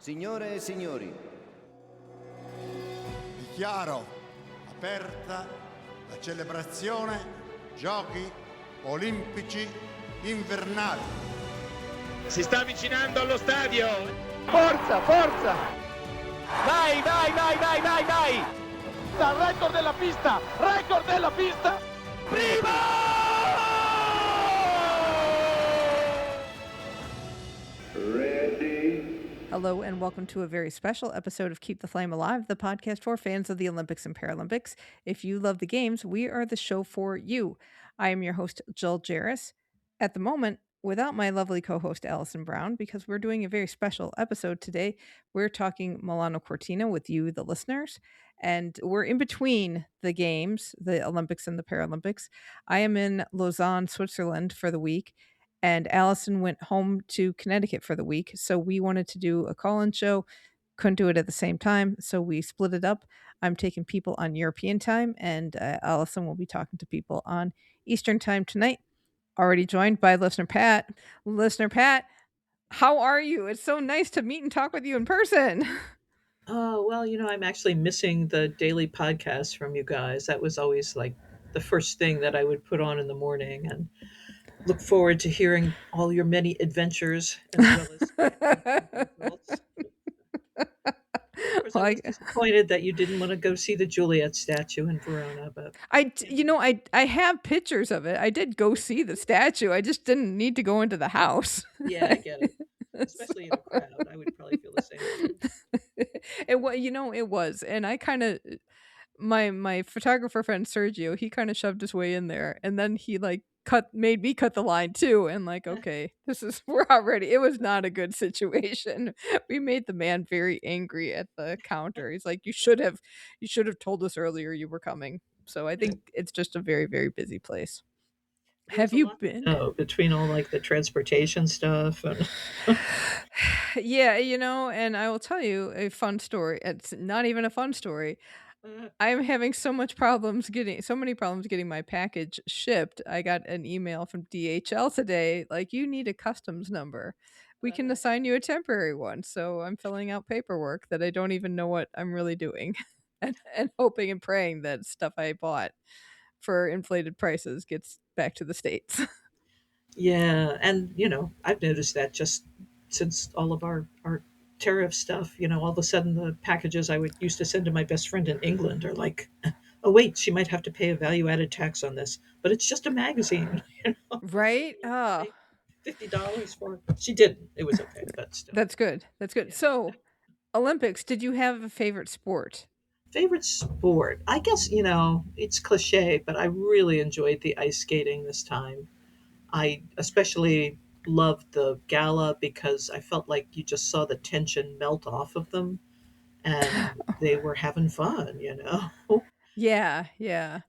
Signore e signori, dichiaro aperta la celebrazione Giochi Olimpici Invernali. Si sta avvicinando allo stadio. Forza, forza! Vai, vai, vai, vai, vai, vai! Dal record della pista! Record della pista! Prima! Hello and welcome to a very special episode of Keep the Flame Alive, the podcast for fans of the Olympics and Paralympics. If you love the games, we are the show for you. I am your host, Jill Jaracz. At the moment, without my lovely co-host, Alison Brown, because we're doing a very special episode today. We're talking Milano Cortina with you, the listeners, and we're in between the games, the Olympics and the Paralympics. I am in Lausanne, Switzerland for the week, and Alison went home to Connecticut for the week. So we wanted to do a call-in show. Couldn't do it at the same time. So we split it up. I'm taking people on European time, and Alison will be talking to people on Eastern time tonight. Already joined by listener Pat. Listener Pat, how are you? It's so nice to meet and talk with you in person. Oh, well, I'm actually missing the daily podcast from you guys. That was always like the first thing that I would put on in the morning, and look forward to hearing all your many adventures as well as results. Of course, I was disappointed that you didn't want to go see the Juliet statue in Verona, but I have pictures of it. I did go see the statue. I just didn't need to go into the house. Yeah, I get it. Especially in a crowd, I would probably feel the same. It was, and I kind of my photographer friend Sergio, he kind of shoved his way in there, and then he made me cut the line too, and okay, we're already, it was not a good situation. We made the man very angry at the counter. He's like, you should have told us earlier you were coming. So I think it's just a very, very busy place. Have you been? Oh, between all the transportation stuff and yeah, and I will tell you a fun story. It's not even a fun story. I'm having so many problems getting my package shipped. I got an email from DHL today, you need a customs number. We can assign you a temporary one. So I'm filling out paperwork that I don't even know what I'm really doing, and hoping and praying that stuff I bought for inflated prices gets back to the States. Yeah, and I've noticed that just since all of our tariff stuff, all of a sudden the packages I would used to send to my best friend in England are like, oh wait, she might have to pay a value-added tax on this, but it's just a magazine, Right? Oh, $50 for it. She didn't. It was okay, but still. That's good. Yeah. So, Olympics, did you have a favorite sport? Favorite sport? I guess, it's cliche, but I really enjoyed the ice skating this time. I especially loved the gala because I felt like you just saw the tension melt off of them, and they were having fun, Yeah, yeah.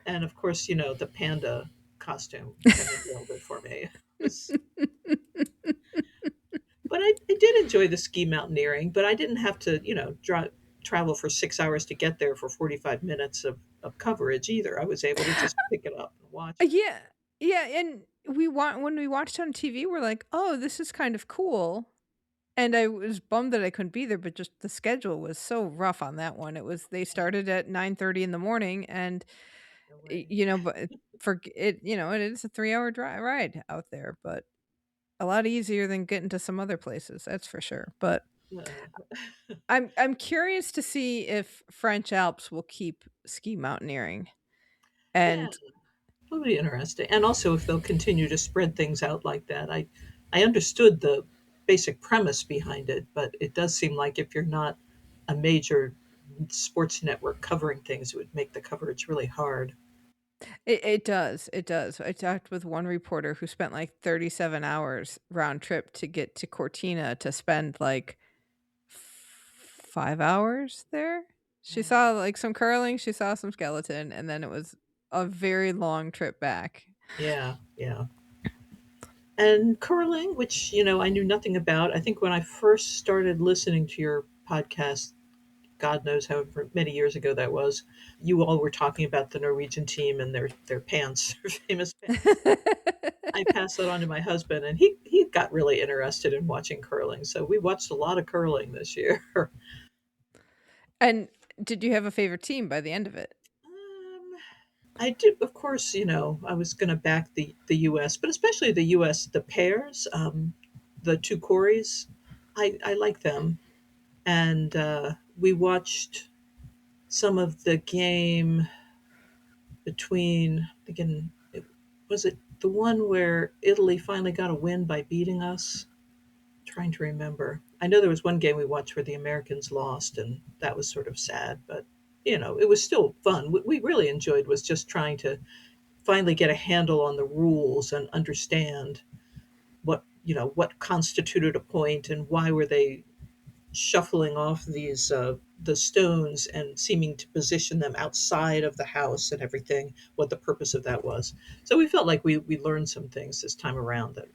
And of course, the panda costume kind of nailed it for me. But I did enjoy the ski mountaineering, but I didn't have to, travel for 6 hours to get there for 45 minutes of coverage either. I was able to just pick it up and watch. Yeah. Yeah, and when we watched on TV, we're like, "Oh, this is kind of cool." And I was bummed that I couldn't be there, but just the schedule was so rough on that one. They started at 9:30 in the morning, and but for it, it is a 3-hour ride out there, but a lot easier than getting to some other places, that's for sure. But I'm curious to see if French Alps will keep ski mountaineering. And That'll be interesting. And also if they'll continue to spread things out like that. I understood the basic premise behind it, but it does seem like if you're not a major sports network covering things, it would make the coverage really hard. It does. It does. I talked with one reporter who spent 37 hours round trip to get to Cortina to spend 5 hours there. She saw some curling, she saw some skeleton, and then it was a very long trip back. Yeah, yeah. And curling, which, I knew nothing about. I think when I first started listening to your podcast, God knows how many years ago that was. You all were talking about the Norwegian team and their pants, their famous pants. I passed that on to my husband, and he got really interested in watching curling. So we watched a lot of curling this year. And did you have a favorite team by the end of it? I did, of course. I was going to back the U.S., but especially the U.S. The pairs, the two Corys. I like them, and we watched some of the game between. Again, was it the one where Italy finally got a win by beating us? Trying to remember. I know there was one game we watched where the Americans lost, and that was sort of sad, but it was still fun. What we really enjoyed was just trying to finally get a handle on the rules and understand what constituted a point and why were they shuffling off these the stones and seeming to position them outside of the house and everything, what the purpose of that was. So we felt like we learned some things this time around that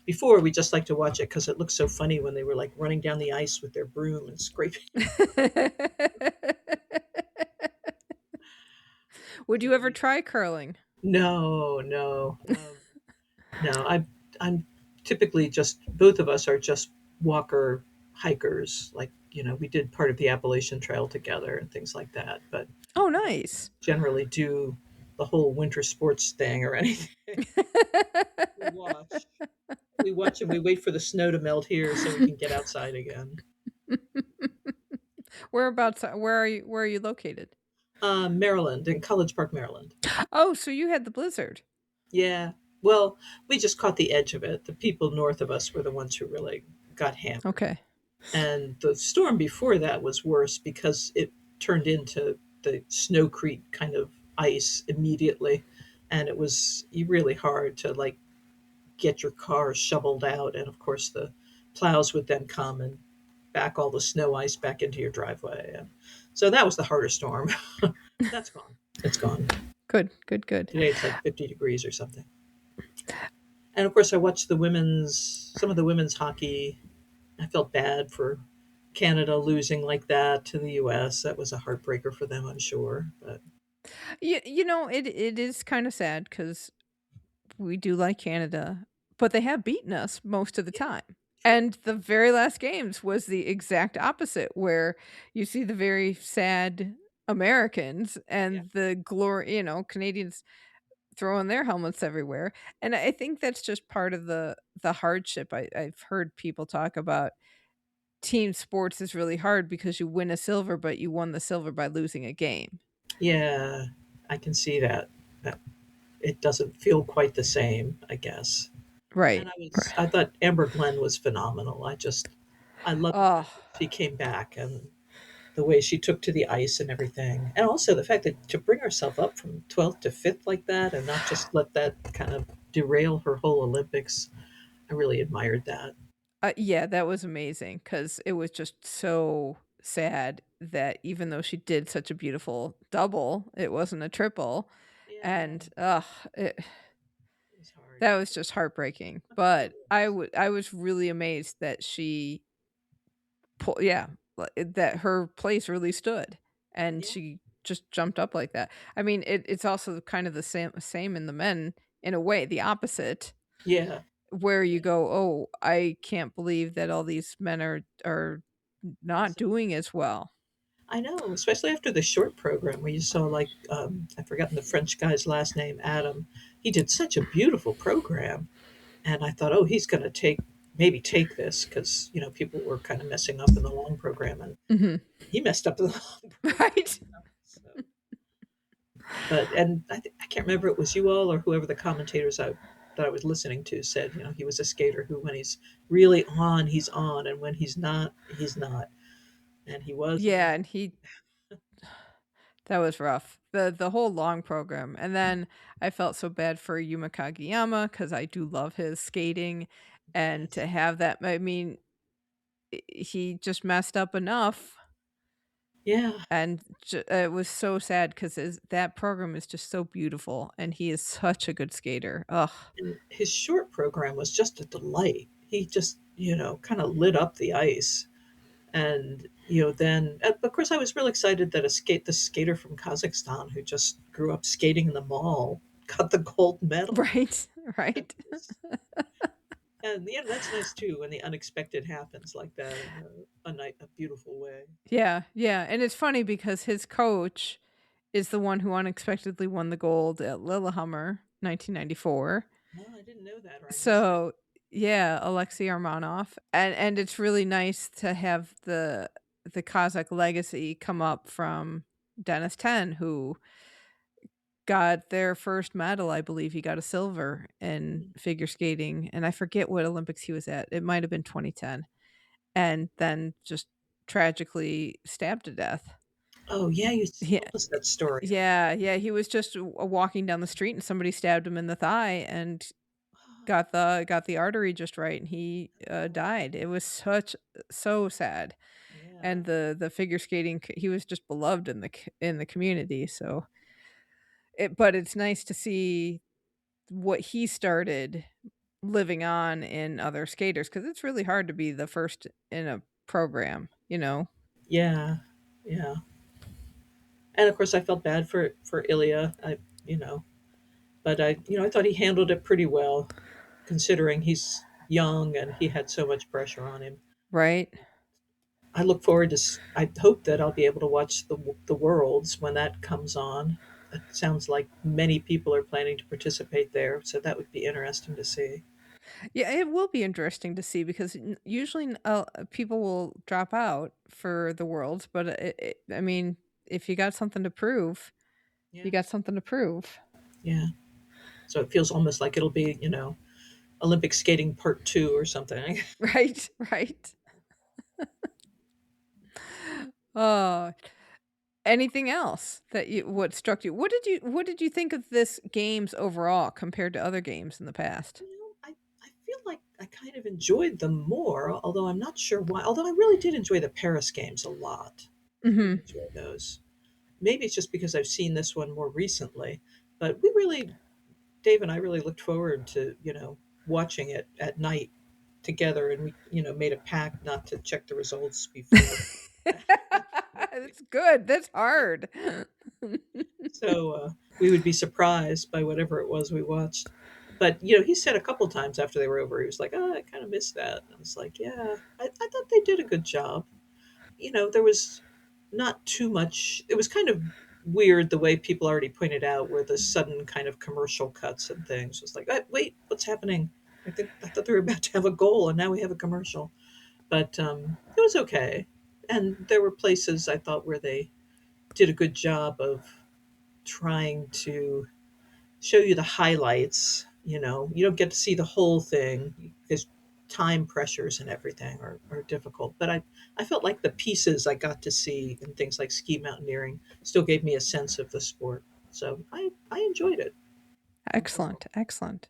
before we just liked to watch it because it looked so funny when they were like running down the ice with their broom and scraping. Would you ever try curling? No, no. No, I'm typically just, both of us are just walker hikers. Like, we did part of the Appalachian Trail together and things like that. But Oh, nice. generally do the whole winter sports thing or anything. We watch. We watch and we wait for the snow to melt here so we can get outside again. Whereabouts? Where are you located? Maryland, in College Park, Maryland. Oh, so you had the blizzard. Yeah. Well, we just caught the edge of it. The people north of us were the ones who really got hammered. Okay. And the storm before that was worse because it turned into the snowcrete kind of ice immediately. And it was really hard to like get your car shoveled out. And of course, the plows would then come and back all the snow ice back into your driveway. And so that was the harder storm. That's gone. It's gone. Good. Today it's like 50 degrees or something. And of course, I watched some of the women's hockey. I felt bad for Canada losing like that to the U.S. That was a heartbreaker for them, I'm sure. But it is kind of sad because we do like Canada, but they have beaten us most of the time. And the very last games was the exact opposite, where you see the very sad Americans and the glory, Canadians throwing their helmets everywhere. And I think that's just part of the hardship. I've heard people talk about team sports is really hard because you win a silver, but you won the silver by losing a game. yeah, I can see that. That it doesn't feel quite the same, I guess. Right. And I thought Amber Glenn was phenomenal. I loved Oh, she came back and the way she took to the ice and everything. And also the fact that to bring herself up from 12th to 5th like that and not just let that kind of derail her whole Olympics. I really admired that. yeah, that was amazing because it was just so sad that even though she did such a beautiful double, it wasn't a triple. Yeah, And it was hard. that was just heartbreaking. But I was really amazed that that her place really stood and Yeah. she just jumped up like that. I mean, it's also kind of the same in the men in a way, the opposite, Yeah. where you go, oh, I can't believe that all these men are not doing as well. I know, especially after the short program where you saw like I've forgotten the French guy's last name, Adam. He did such a beautiful program, and I thought, oh, he's going to maybe take this because people were kind of messing up in the long program, and Hmm. he messed up in the long program. Right. So, but I can't remember if it was you all or whoever the commentators that I was listening to said, he was a skater who when he's really on, he's on, and when he's not, he's not. And he was. Yeah, and that was rough. The whole long program. And then I felt so bad for Yuma Kageyama because I do love his skating. And to have that, I mean, he just messed up enough. Yeah. And it was so sad because that program is just so beautiful. And he is such a good skater. Ugh. And his short program was just a delight. He just, kind of lit up the ice. And then of course I was really excited that the skater from Kazakhstan who just grew up skating in the mall got the gold medal. Right, right. And that's nice too when the unexpected happens like that in a beautiful way. Yeah, yeah, and it's funny because his coach is the one who unexpectedly won the gold at Lillehammer, 1994. No, I didn't know that, or I missed it. So, yeah, Alexei Armanov, and it's really nice to have the Kazakh legacy come up from Dennis Ten, who got their first medal. I believe he got a silver in figure skating, and I forget what Olympics he was at. It might have been 2010, and then just tragically stabbed to death. Oh yeah, you Yeah, told us that story. yeah. He was just walking down the street, and somebody stabbed him in the thigh, and got the artery just right, and he died. It was so sad. Yeah. And the figure skating, he was just beloved in the community. So but it's nice to see what he started living on in other skaters, because it's really hard to be the first in a program. Yeah. Yeah. And of course I felt bad for Ilya. You know, but I thought he handled it pretty well considering he's young and he had so much pressure on him. Right. I look forward to. I hope that I'll be able to watch the Worlds when that comes on. It sounds like many people are planning to participate there, so that would be interesting to see. Yeah, it will be interesting to see because usually people will drop out for the worlds, but I mean, if you got something to prove, Yeah, you got something to prove. yeah. So it feels almost like it'll be Olympic skating part 2 or something. Right, right. Uh anything else that what struck you? What did you think of this games overall compared to other games in the past? I feel like I kind of enjoyed them more, although I'm not sure why. Although I really did enjoy the Paris games a lot. I did Mhm. enjoy those. Maybe it's just because I've seen this one more recently, but Dave and I really looked forward to, watching it at night together, and we, made a pact not to check the results before. That's good. That's hard. So we would be surprised by whatever it was we watched. But, he said a couple times after they were over, he was like, oh, I kind of missed that. And I was like, yeah, I thought they did a good job. There was not too much. It was kind of weird the way people already pointed out, where the sudden kind of commercial cuts and things was like, wait, what's happening? I thought they were about to have a goal, and now we have a commercial. But it was okay, and there were places I thought where they did a good job of trying to show you the highlights. You don't get to see the whole thing because time pressures and everything are difficult. But I felt like the pieces I got to see in things like ski mountaineering still gave me a sense of the sport. So I enjoyed it overall. Excellent, excellent.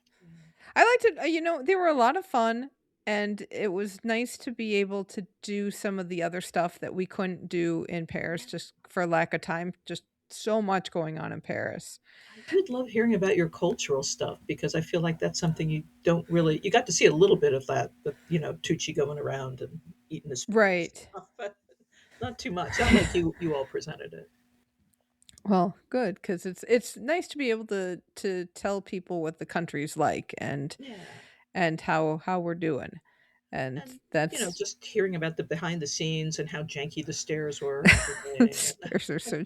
I liked it. They were a lot of fun, and it was nice to be able to do some of the other stuff that we couldn't do in Paris just for lack of time. Just so much going on in Paris. I did love hearing about your cultural stuff because I feel like that's something you got to see a little bit of that with, Tucci going around and eating his food and Right. stuff, but not too much. Not like you all presented it. Well, good, because it's nice to be able to tell people what the country's like and Yeah. how we're doing, and And, that's just hearing about the behind the scenes and how janky the stairs were every day. stairs are so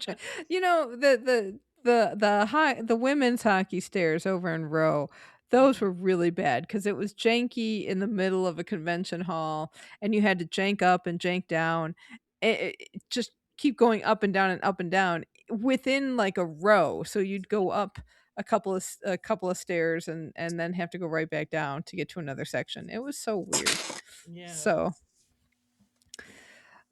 the women's hockey stairs over in Row. Those were really bad because it was janky in the middle of a convention hall, and you had to jank up and jank down. It just keep going up and down within like a row. So you'd go up a couple of stairs and then have to go right back down to get to another section. It was so weird. Yeah. So,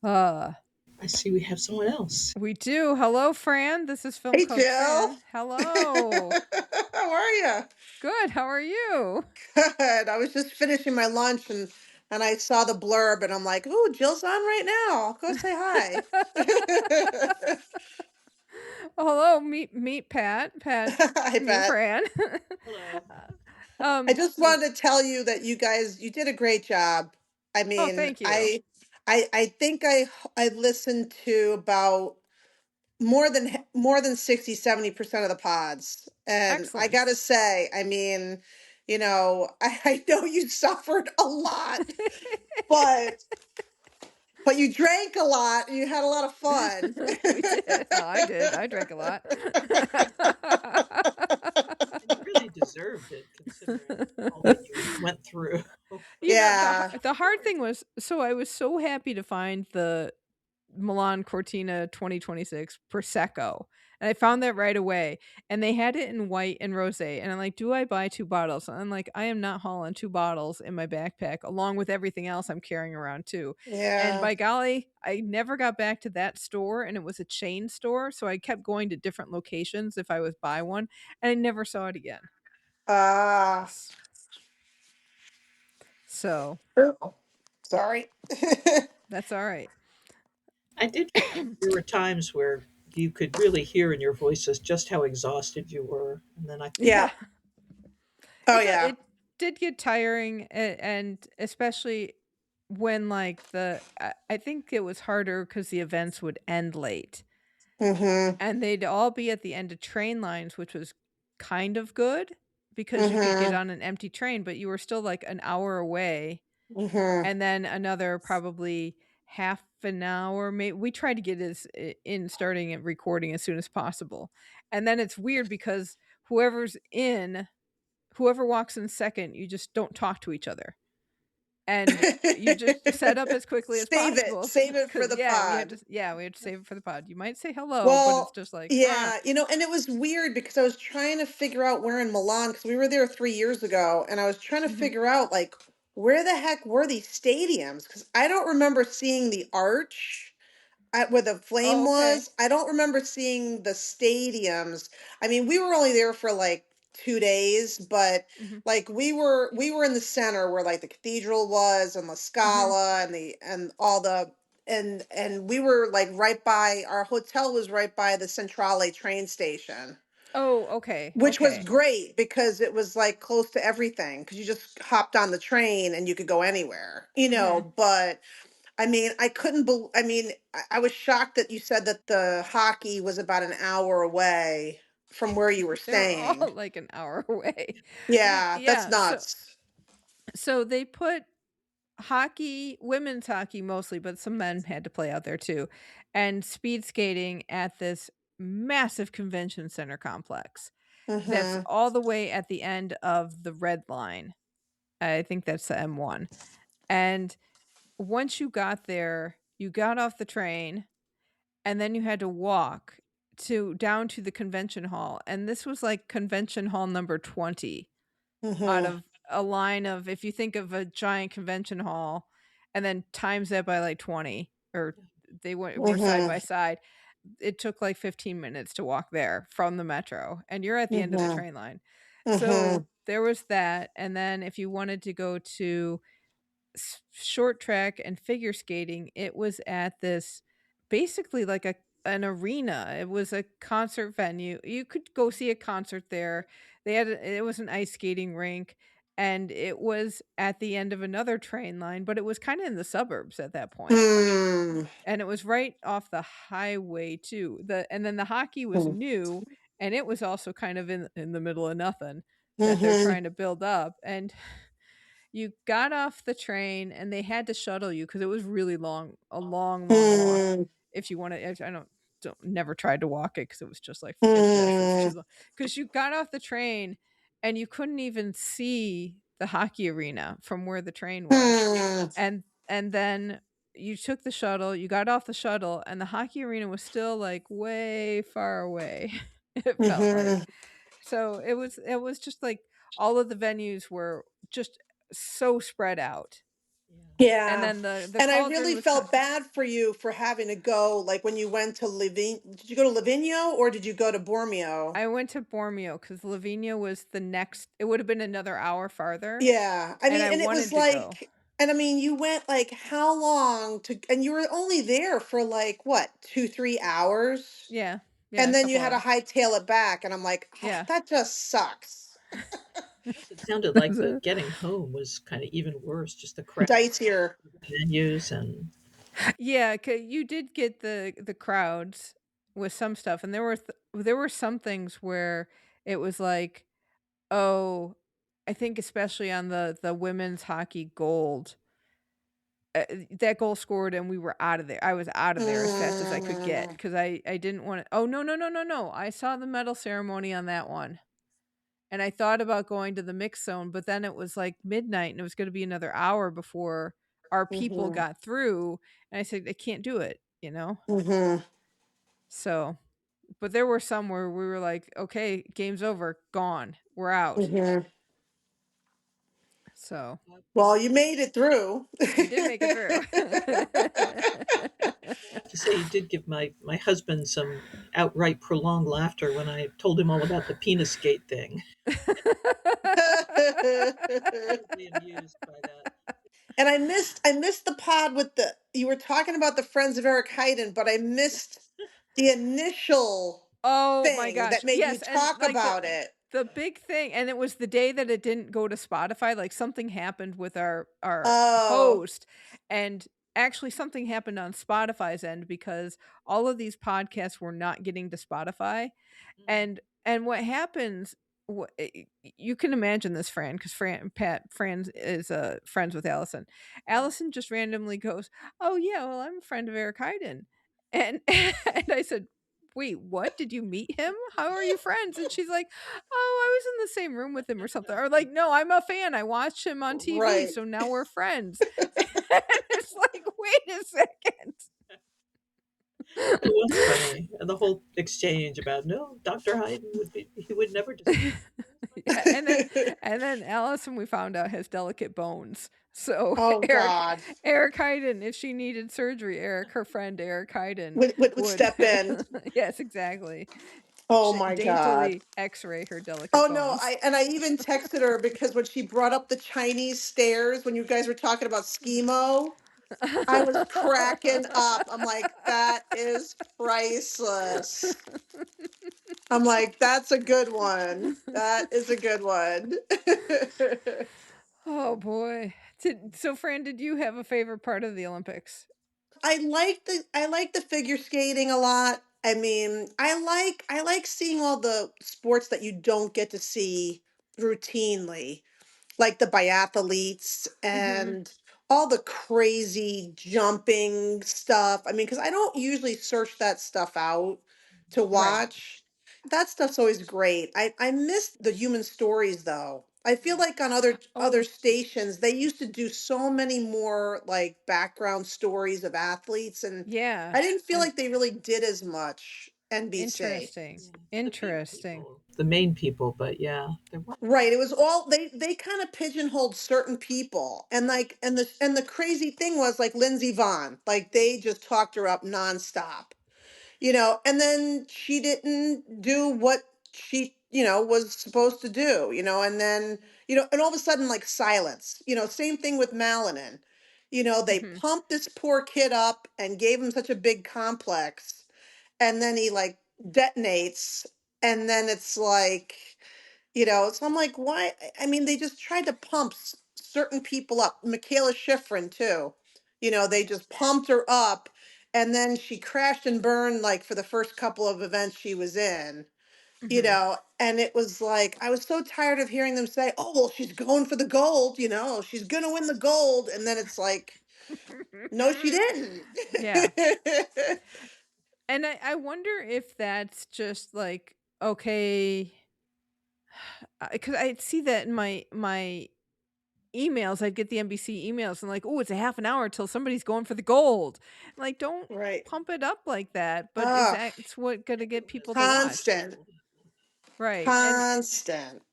uh I see we have someone else. we do. Hello, Fran. This is Film Hey, Code Jill. Fran. Hello. How are you? Good. How are you? Good. I was just finishing my lunch and I saw the blurb and I'm like, "Oh, Jill's on right now. I'll go say hi." Hello. Meet Pat. Pat. Hi, Me, Pat. Fran. Hello. um. I just wanted to tell you that you did a great job. I Oh, mean, thank you. I think I listened to about more than 60-70% of the pods. And I Excellent. gotta say, I mean, I know you suffered a lot, but you drank a lot and you had a lot of fun. We did. Well, I did. I drank a lot. And you really deserved it considering all that you went through. You know, Yeah. the hard thing was, so I was so happy to find the Milan Cortina 2026 Prosecco. And I found that right away. And they had it in white and rosé. And I'm like, do I buy 2 bottles? And I'm like, I am not hauling 2 bottles in my backpack along with everything else I'm carrying around too. And Yeah. by golly, I never got back to that store, and it was a chain store. So I kept going to different locations if I was by one, and I never saw it again. Ah. So Sorry. that's all right. I did feel like there were times where you could really hear in your voices just how exhausted you were, and then I Yeah. Oh yeah. It did get tiring, and especially when like I think it was harder because the events would end late, Mhm. and they'd all be at the end of train lines, which was kind of good because you could get Mhm. on an empty train, but you were still like an hour away, Mhm. and then another probably half an hour. We tried to get in starting and recording as soon as possible, and then it's weird because whoever's in whoever walks in second, you just don't talk to each other. And you just set up as quickly as Save it. possible. Save it for Cause the pod. we had to save it for the pod. You might say hello, but it's Well, just like, yeah, and it was weird because I was trying to figure out where in Milan, because we were there 3 years ago, and I was trying to mhm. figure out like where the heck were these stadiums? Because I don't remember seeing the arch where the flame Oh, okay. was. I don't remember seeing the stadiums. I mean, we were only there for like 2 days, but Mhm. like we were in the center where like the cathedral was and La Mhm. Scala and all the and we were like right by our hotel was right by the Centrale train station, Oh, okay. which was Okay. great because it was like close to everything because you just hopped on the train and you could go anywhere, Mhm. but I mean, I couldn't bel I mean, I was shocked that you said that the hockey was about an hour away from where you were They were staying. all like an hour away. Yeah, that's Yeah. So nuts. so they put hockey, women's hockey mostly, but some men had to play out there too, and speed skating at this massive convention center complex. That's Mhm. all the way at the end of the red line. I think that's the M1. And once you got there, you got off the train and then you had to walk to down to the convention hall. And this was like convention hall number 20 out Mhm. of a line of, if you think of a giant convention hall and then times that by like 20, or were side Mhm. by side, it took like 15 minutes to walk there from the metro, and you're at the end of the Mhm. train line. So Mhm. there was that. And then if you wanted to go to short track and figure skating, it was at this basically like an arena. It was a concert venue. You could go see a concert there. It was an ice skating rink, and it was at the end of another train line, but it was kind of in the suburbs at that point. Mm. And it was right off the highway too. And then the hockey was new, and it was also kind of in the middle of nothing that they're Mhm. trying to build up. And you got off the train and they had to shuttle you because it was really long, a long, long walk. Mm. If you want to, I don't never tried to walk it because it was just like, forget this, it's too Mm. long. Because you got off the train and you couldn't even see the hockey arena from where the train was. Mm. And then you took the shuttle, you got off the shuttle, and the hockey arena was still like way far away. It felt like. Mhm. So it was just like all of the venues were just so spread out. And Yeah. then the And I cauldron really was kind felt bad for you for having to go, like when you went to Livigno. Did you go to Livigno or did you go to Bormio? I went to Bormio because Lavinia was the next, it would have been another hour farther, Yeah. I and mean, I and it was wanted to go. like, and I mean, you went like how long and you were only there for like what, 2, 3 hours? Yeah. Yeah, And a then you couple had to hours. hightail it back. And I'm like, oh, Yeah. that just sucks. Plus, it sounded like the getting home was kind of even worse, just the crowd, Dicier. the venues, and Yeah, you did get the crowds with some stuff, and there were some things where it was like, oh, I think especially on the women's hockey gold, that goal scored and we were out of there. I was out of there as fast as I could get Mm, because I didn't want to. Oh, no, no, no, no, no! I saw the medal ceremony on that one, and I thought about going to the mix zone, but then it was like midnight, and it was going to be another hour before our people mhm, got through, and I said I can't do it, you know. mhm, So, but there were some where we were like, okay, game's over, gone, we're out. mhm. So Well, you made it through. we did make it through. I have to say, you did give my husband some outright prolonged laughter when I told him all about the penis gate thing. Totally amused by that. And I missed the pod with the you were talking about the Friends of Eric Hayden, but I missed the initial Oh my thing that gosh. made you Yes, and talk like about it. the big thing, and it was the day that it didn't go to Spotify, like something happened with our Oh. host, and actually something happened on Spotify's end because all of these podcasts were not getting to Spotify. Mm. And what happens, you can imagine this, because Fran is friends with Allison. Allison just randomly goes, "Oh yeah, well I'm a friend of Eric Hayden," and and I said, "Wait, what? Did you meet him? How are you friends?" And she's like, "Oh, I was in the same room with him or something." Or like, "No, I'm a fan. I watched him on TV, Right. so now we're friends." And it's like, wait a second. It was funny. And the whole exchange about, no, Dr. Hayden he would never discuss. Yeah, and then Allison, we found out, has delicate bones. So Oh God. Eric Hayden, if she needed surgery, her friend Eric Hayden Would would. step in. Yes, exactly. Oh my God. Daintily X-ray her delicate Oh no, bones. I even texted her because when she brought up the Chinese stairs when you guys were talking about skimo, I was cracking up. I'm like, that is priceless. I'm like, that's a good one. That is a good one. Oh boy. So Fran, did you have a favorite part of the Olympics? I like the figure skating a lot. I mean, I like seeing all the sports that you don't get to see routinely, like the biathletes Mhm. and all the crazy jumping stuff. I mean, because I don't usually search that stuff out to Right. watch. That stuff's always great. I miss the human stories though. I feel like on other Oh, stations they used to do so many more like background stories of athletes, and yeah. I didn't feel And like they really did as much NBC. interesting. Yeah, Interesting. the main people, but yeah, there were. Right. It was all they kind of pigeonholed certain people. And like and the crazy thing was like Lindsey Vonn, like they just talked her up nonstop. And then she didn't do what she, was supposed to do, and then, and all of a sudden like silence. Same thing with Malinan. They Mhm. pumped this poor kid up and gave him such a big complex, and then he like detonates, and then it's like so I'm like, why? I mean, they just tried to pump certain people up. Michaela Schifrin, too. They just pumped her up, and then she crashed and burned like for the first couple of events she was in, Mhm. and it was like, I was so tired of hearing them say, oh, well, she's going for the gold, she's going to win the gold. And then it's like, no, she didn't. Yeah. And I wonder if that's just like, okay, because I'd see that in my emails. I'd get the NBC emails and like, oh, it's a half an hour till somebody's going for the gold. Like, don't Right. pump it up like that. But is Ugh, that it's what gonna get people to watch? constant, Right. And constant.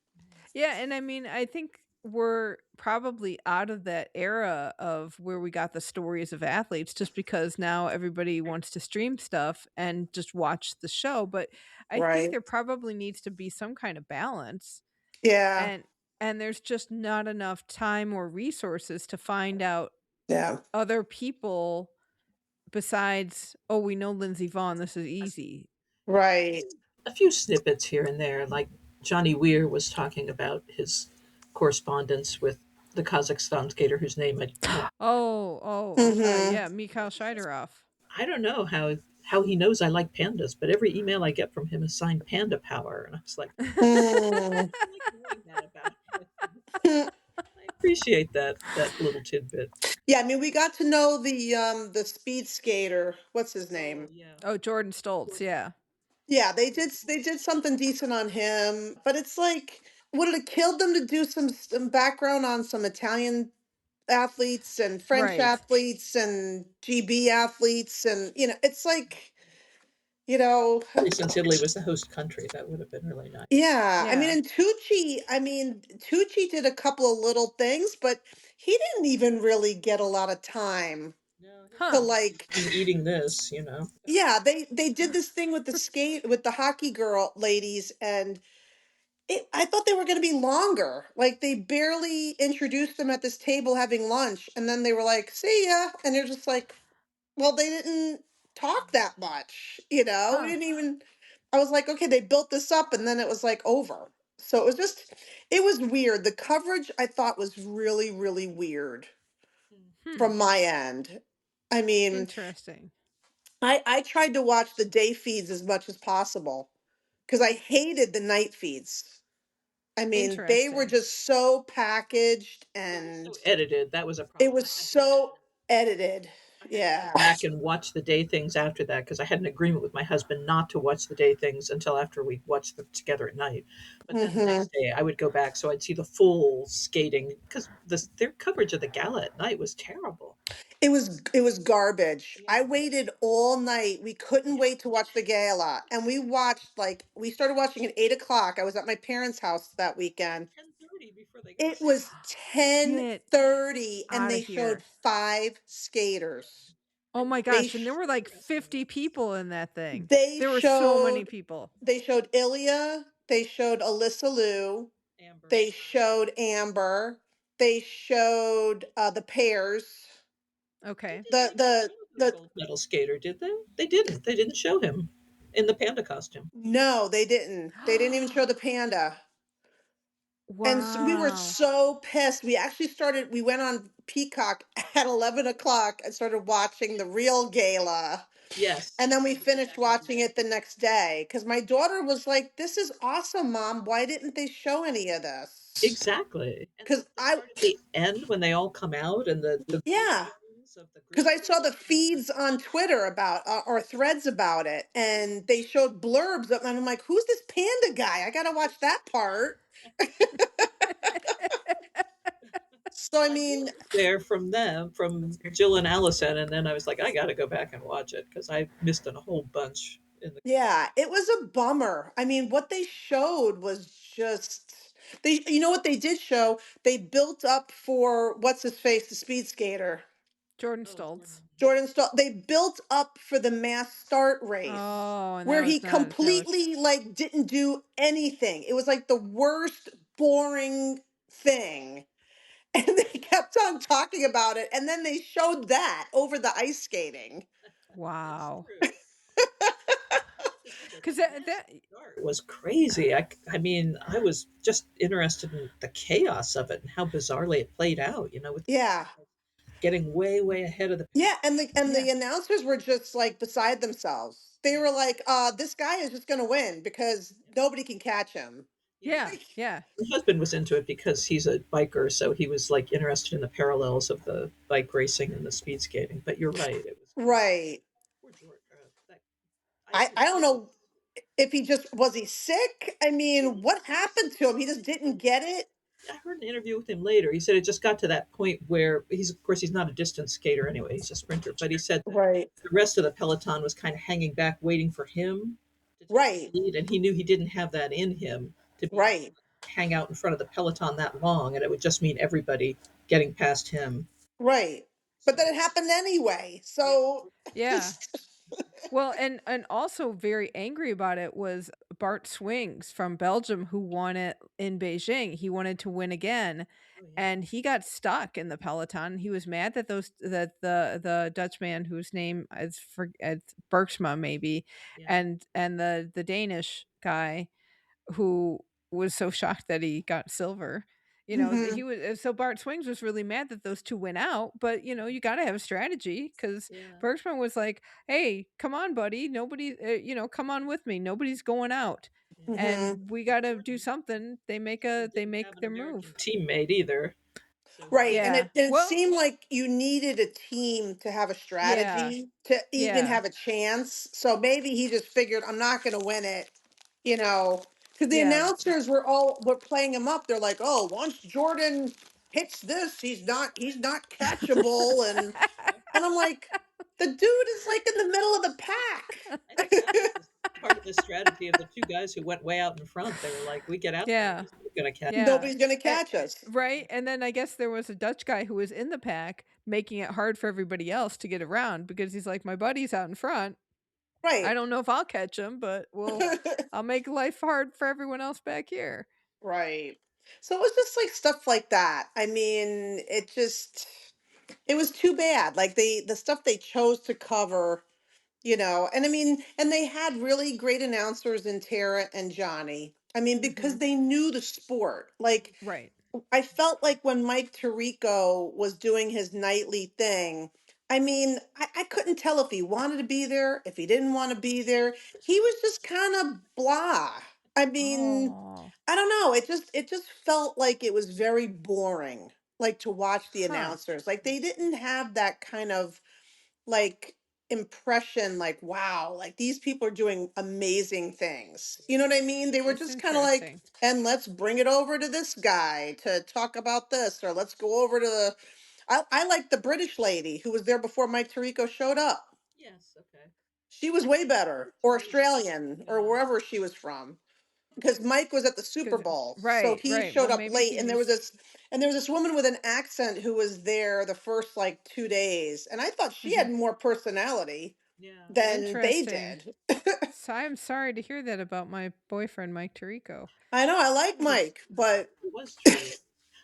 yeah, and I mean, I think we're probably out of that era of where we got the stories of athletes just because now everybody wants to stream stuff and just watch the show. But I think Right. there probably needs to be some kind of balance, Yeah. and there's just not enough time or resources to find out Yeah. other people besides, oh, we know Lindsey Vaughn, this is easy. Right. A few snippets here and there, like Johnny Weir was talking about his correspondence with the Kazakhstan skater whose name Hmm. Yeah, Mikhail Shidorov. I don't know how he knows I like pandas, but every email I get from him is signed Panda Power, and I was like, Mm. I like knowing that about him. I appreciate that little tidbit. Yeah, I mean, we got to know the speed skater. What's his Oh name? yeah. Oh, Jordan Stoltz, yeah. Yeah, they did something decent on him, but it's like, would it have killed them to do some background on some Italian athletes and French Right. athletes and GB athletes, and it's like, you know, Probably since Italy was the host country, that would have been really nice. yeah. I mean, Yeah. and Tucci did a couple of little things, but he didn't even really get a lot of time No, he to Huh. like. been eating this. Yeah, they did this thing with the hockey girl ladies, and I thought they were going to be longer. Like, they barely introduced them at this table having lunch, and then they were like, "See ya," and they're just like, "Well, they didn't talk that much, you know. We Huh. didn't even." I was like, "Okay, they built this up, and then it was like over." So it was weird. The coverage I thought was really, really weird Hmm. from my end. I mean, Interesting. I tried to watch the day feeds as much as possible because I hated the night feeds. I mean, they were Interesting. just so packaged, Well, they're and so edited. That was a it problem. was so edited. I had to go Yeah. back and watch the day things after that because I had an agreement with my husband not to watch the day things until after we watched them together at night. But then the Hmm. next day I would go back so I'd see the full skating because their coverage of the gala at night was terrible. It was garbage. I Yeah, waited all night. We couldn't yeah. wait to watch the gala, and we started watching at 8 o'clock. I was at my parents' house that It was weekend. 10:30 before they got It was ten Get thirty, and out they of showed here. five skaters. Oh my They gosh, and there sh- were like 50 people in that thing. they There were so many showed people. they showed Ilya. They showed Alyssa Liu. Amber. They showed Amber. They showed the pairs. They Okay. didn't The even the show the the gold medal skater, did they? They didn't. They didn't show him in the panda costume. No, they didn't. They didn't even show the panda. And we were Wow. so pissed. We went on Peacock at 11 o'clock and started watching the real gala. Yes. And then we I did finished that with watching my it the next day because my daughter was like, "This is awesome, Mom. Why didn't they show any of this?" exactly. And Because the part at the end when they all come out and the yeah, greetings of the because group. I saw the feeds on Twitter about or threads about it, and they showed blurbs up, and I'm like, "Who's this panda guy? I gotta watch that part." So I I mean, glimpsed there from them, from Jill and Allison, and then I was like, I got to go back and watch it because I missed a whole bunch in the. yeah, it was a bummer. I mean, what they showed was just you know what they did show? They built up for what's his face, the speed skater. Jordan Oh, Stoltz. Jordan Stahl, they built up for the mass start race Oh, and where that he was not that was completely like didn't do anything. It was like the worst boring thing. And they kept on talking about it, and then they showed that over the ice skating. that's wow. true. To do the Cuz mass start was crazy. I mean, I was just interested in the chaos of it and how bizarrely it played out. With Yeah. getting way, way ahead of the Yeah, pack. and yeah. the announcers were just like beside themselves. They Yeah, were like, this guy is just gonna win because yeah, nobody can catch him. yeah. Yeah. Yeah. My husband was into it because he's a biker, so he was like interested in the parallels of the bike racing and the speed skating. But you're right, it was crazy. Right. Poor George. I I don't appreciate. know if was he sick? I He mean, was what he was happened to him? He just didn't get it? I heard an interview with him later. He said it just got to that point where of course, he's not a distance skater anyway. He's a sprinter. But he said that Right. the rest of the peloton was kind of hanging back, waiting for him to take the Right. lead, and he knew he didn't have that in him to be able Right. to hang out in front of the peloton that long, and it would just mean everybody getting past him. Right. But then So, it happened anyway. yeah, So Yeah. just Well, and also very angry about it was Bart Swings from Belgium who won it in Beijing. He wanted to win again oh yeah, and he got stuck in the peloton. He was mad that the Dutchman whose name is for it's Bergsma maybe yeah. and the Danish guy who was so shocked that he got silver. Hmm. he was so Bart Swings was really mad that those two went out, but you got to have a strategy because Yeah. Bergman was like, "Hey, come on, buddy, nobody, come on with me, nobody's going out, Yeah. Hmm. and we got to do something." He They didn't have make an their American move. teammate either. So he Right. was And Yeah. it Well, seemed like you needed a team to have a yeah, strategy to even yeah, have a chance. So maybe he just figured, I'm not going to win it, you know, because the yeah, announcers were playing him up. They're like, oh, once Jordan hits this, he's not catchable. And I'm like, the dude is like in the middle of the I think that was pack. part of the strategy of the two guys who went way out in front. They were like, "We get out there, yeah. nobody's going to catch." Yeah. Nobody's going to Eh, catch us. right, and then I guess there was a Dutch guy who was in the pack making it hard for everybody else to get around because he's like, "My buddy's out in front. I Right. don't know if I'll catch him, but I'll make life hard for everyone else back here." Right. So it was just like stuff like that. I mean, it was too bad. Like the stuff they chose to cover, and I mean, and they had really great announcers in Tara and Johnny. I mean, because Mhm. they knew the sport. Like Right. I felt like when Mike Tirico was doing his nightly thing, I mean, I couldn't tell if he wanted to be there, if he didn't want to be there. He was just kind of blah. I mean, Oh. I don't know. It just felt like it was very boring, like to watch the Huh. announcers. Like they didn't have that kind of like impression, like wow, like these people are doing amazing things. You know what I mean? They were That's just kind of like, interesting. and let's bring it over to this guy to talk about this, or let's go over to the I like the British lady who was there before Mike Tirico showed up. Yes, okay. She was way better, or She was, Australian, or yeah. wherever she was from, because Mike was at the Super 'Cause Bowl, so right, he right. showed Well, up maybe late, he and there was was this woman with an accent who was there the first like 2 days, and I thought she Mhm. had more personality Yeah. than they Interesting. did. So I'm sorry to hear that about my boyfriend, Mike Tirico. I know I like It was Mike, but it was true.